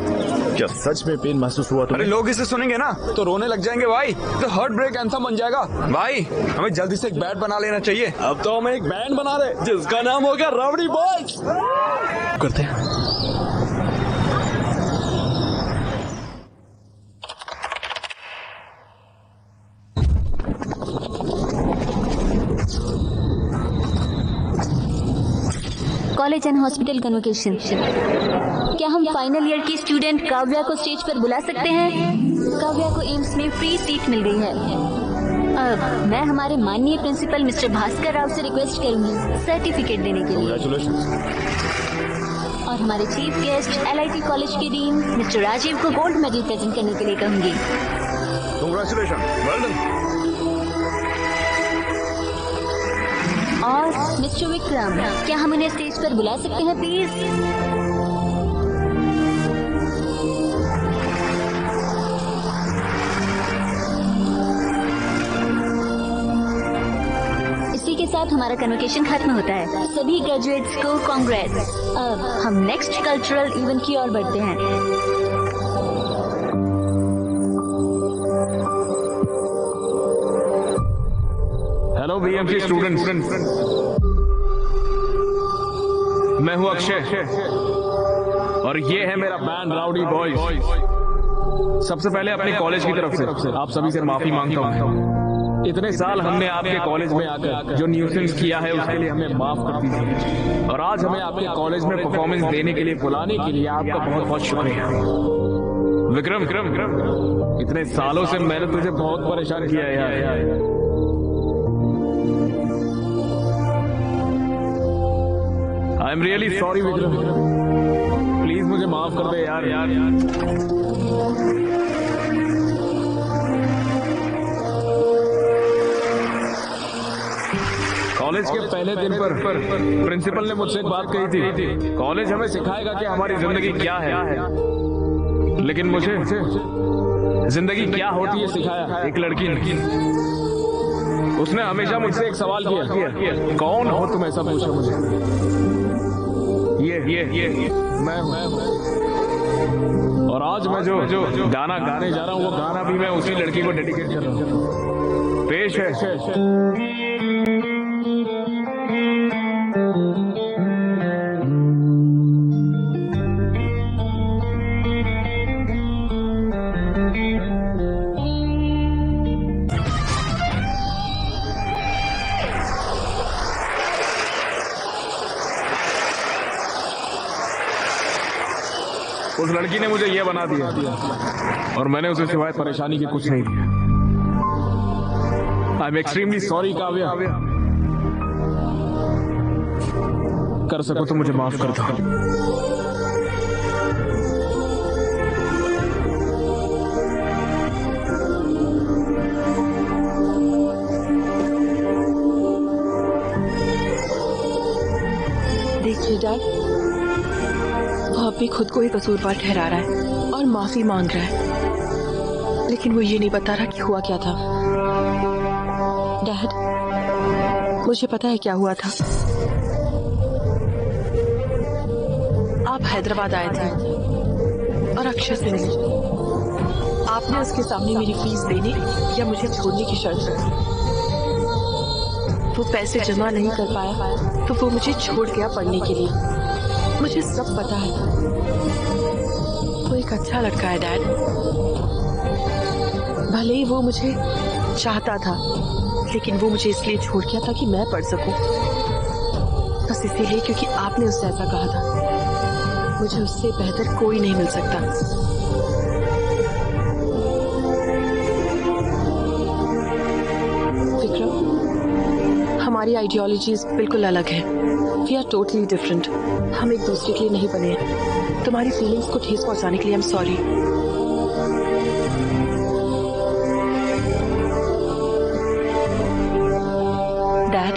क्या सच में पेन महसूस हुआ अरे तुम्हें? लोग इसे सुनेंगे ना तो रोने लग जाएंगे भाई, तो हार्ट ब्रेक एंथम बन जाएगा भाई। हमें जल्दी से एक बैंड बना लेना चाहिए। अब तो हम एक बैंड बना रहे जिसका नाम होगा रावड़ी बॉयज। करते हैं। College and hospital convocation. क्या हम फाइनल ईयर की स्टूडेंट काव्या को स्टेज पर बुला सकते हैं? काव्या को एम्स में फ्री सीट मिल गई है। अब मैं हमारे माननीय प्रिंसिपल मिस्टर भास्कर राव से रिक्वेस्ट करूंगी सर्टिफिकेट देने के लिए, और हमारे चीफ गेस्ट LIT कॉलेज के डीन मिस्टर राजीव को गोल्ड मेडल प्रेजेंट करने के लिए कहूंगी। Congratulation, well done. और मिस्टर विक्रम, क्या हम उन्हें स्टेज पर बुला सकते हैं प्लीज? इसी के साथ हमारा कन्वोकेशन खत्म होता है। सभी ग्रेजुएट्स को कांग्रेट्स। अब हम नेक्स्ट कल्चरल इवेंट की ओर बढ़ते हैं। हेलो BMC स्टूडेंट्स, मैं हूं अक्षय और ये है मेरा बैंड राउडी बॉयज। सबसे पहले अपने कॉलेज की तरफ से आप सभी से माफी मांगता हूं। इतने साल हमने आपके कॉलेज में आकर जो न्यूसेंस किया है उसके लिए हमें माफ कर दीजिए, और आज हमें आपके कॉलेज में परफॉर्मेंस देने के लिए बुलाने के लिए आपका बहुत बहुत शुक्रिया। विक्रम, इतने सालों से मैंने तुझे बहुत परेशान किया है यार। I am really sorry Vikram, please मुझे माफ कर दे यार। कॉलेज के पहले दिन पर प्रिंसिपल ने मुझसे एक बात कही थी, कॉलेज हमें सिखाएगा कि हमारी जिंदगी क्या है, लेकिन मुझे जिंदगी क्या होती है सिखाया एक लड़की ने। उसने हमेशा मुझसे एक सवाल किया, कौन हो तुम, ऐसा पूछा मुझे। ये मैं और आज मैं जो गाना गाने जा रहा हूँ वो गाना भी मैं उसी लड़की को डेडिकेट कर रहा हूँ। पेश है उस लड़की ने मुझे ये बना दिया और मैंने उसे सिवाय परेशानी के कुछ नहीं दिया। I am extremely sorry Kavya, कर सको तो मुझे माफ कर दो। देखिए डैड, वो अब भी खुद को ही कसूरवार ठहरा रहा है और माफी मांग रहा है, लेकिन वो ये नहीं बता रहा कि हुआ क्या था। डैड, मुझे पता है क्या हुआ था। आप हैदराबाद आए थे और अक्षय से मिले। आपने उसके सामने मेरी फीस देने या मुझे छोड़ने की शर्त रखी। वो पैसे जमा नहीं कर पाया तो वो मुझे छोड़ गया पढ़ने के लिए। मुझे सब पता है। वो एक अच्छा लड़का है डैड। भले ही वो मुझे चाहता था, लेकिन वो मुझे इसलिए छोड़ गया था कि मैं पढ़ सकूं। बस इसीलिए क्योंकि आपने उससे ऐसा कहा था। मुझे उससे बेहतर कोई नहीं मिल सकता। विक्रम, हमारी आइडियोलॉजीज बिल्कुल अलग है। We are totally different. हम एक दूसरे के लिए नहीं बने हैं। तुम्हारी फीलिंग्स को ठेस पहुंचाने के लिए आई एम सॉरी। डैड,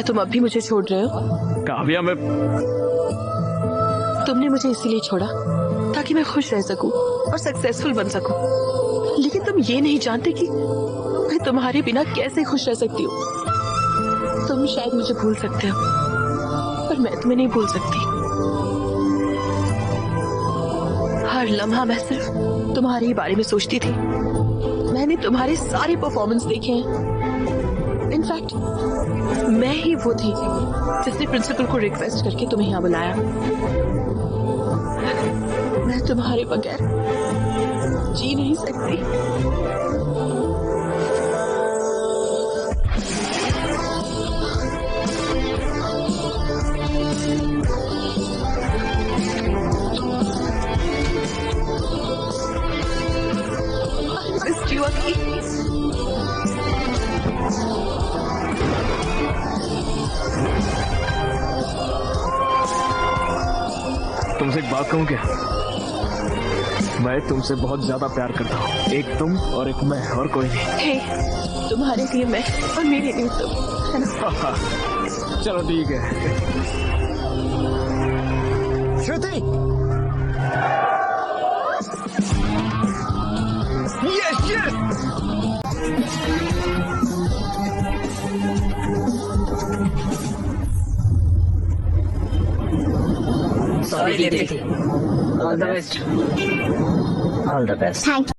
क्या तुम अब भी मुझे छोड़ रहे हो? काव्या, मैं तुमने मुझे इसीलिए छोड़ा ताकि मैं खुश रह सकूं और सक्सेसफुल बन सकूं। लेकिन तुम ये नहीं जानते कि मैं तुम्हारे बिना कैसे खुश रह सकती हूँ। तुम शायद मुझे भूल सकते हो, पर मैं तुम्हें नहीं भूल सकती। हर लम्हा मैं सिर्फ तुम्हारे ही बारे में सोचती थी। मैंने तुम्हारे सारे परफॉर्मेंस देखे हैं। इनफैक्ट मैं ही वो थी जिसने प्रिंसिपल को रिक्वेस्ट करके तुम्हें यहाँ बुलाया। मैं तुम्हारे बगैर जी नहीं सकती। I missed you, Aki. तुमसे एक बात कहूँ क्या? मैं तुमसे बहुत ज्यादा प्यार करता हूँ। एक तुम और एक मैं, और कोई नहीं। हे, तुम्हारे लिए मैं और मेरे लिए तुम, है ना? चलो ठीक है। Shruti, yes yes. Sorry, Lily. All the best. All the best. Thank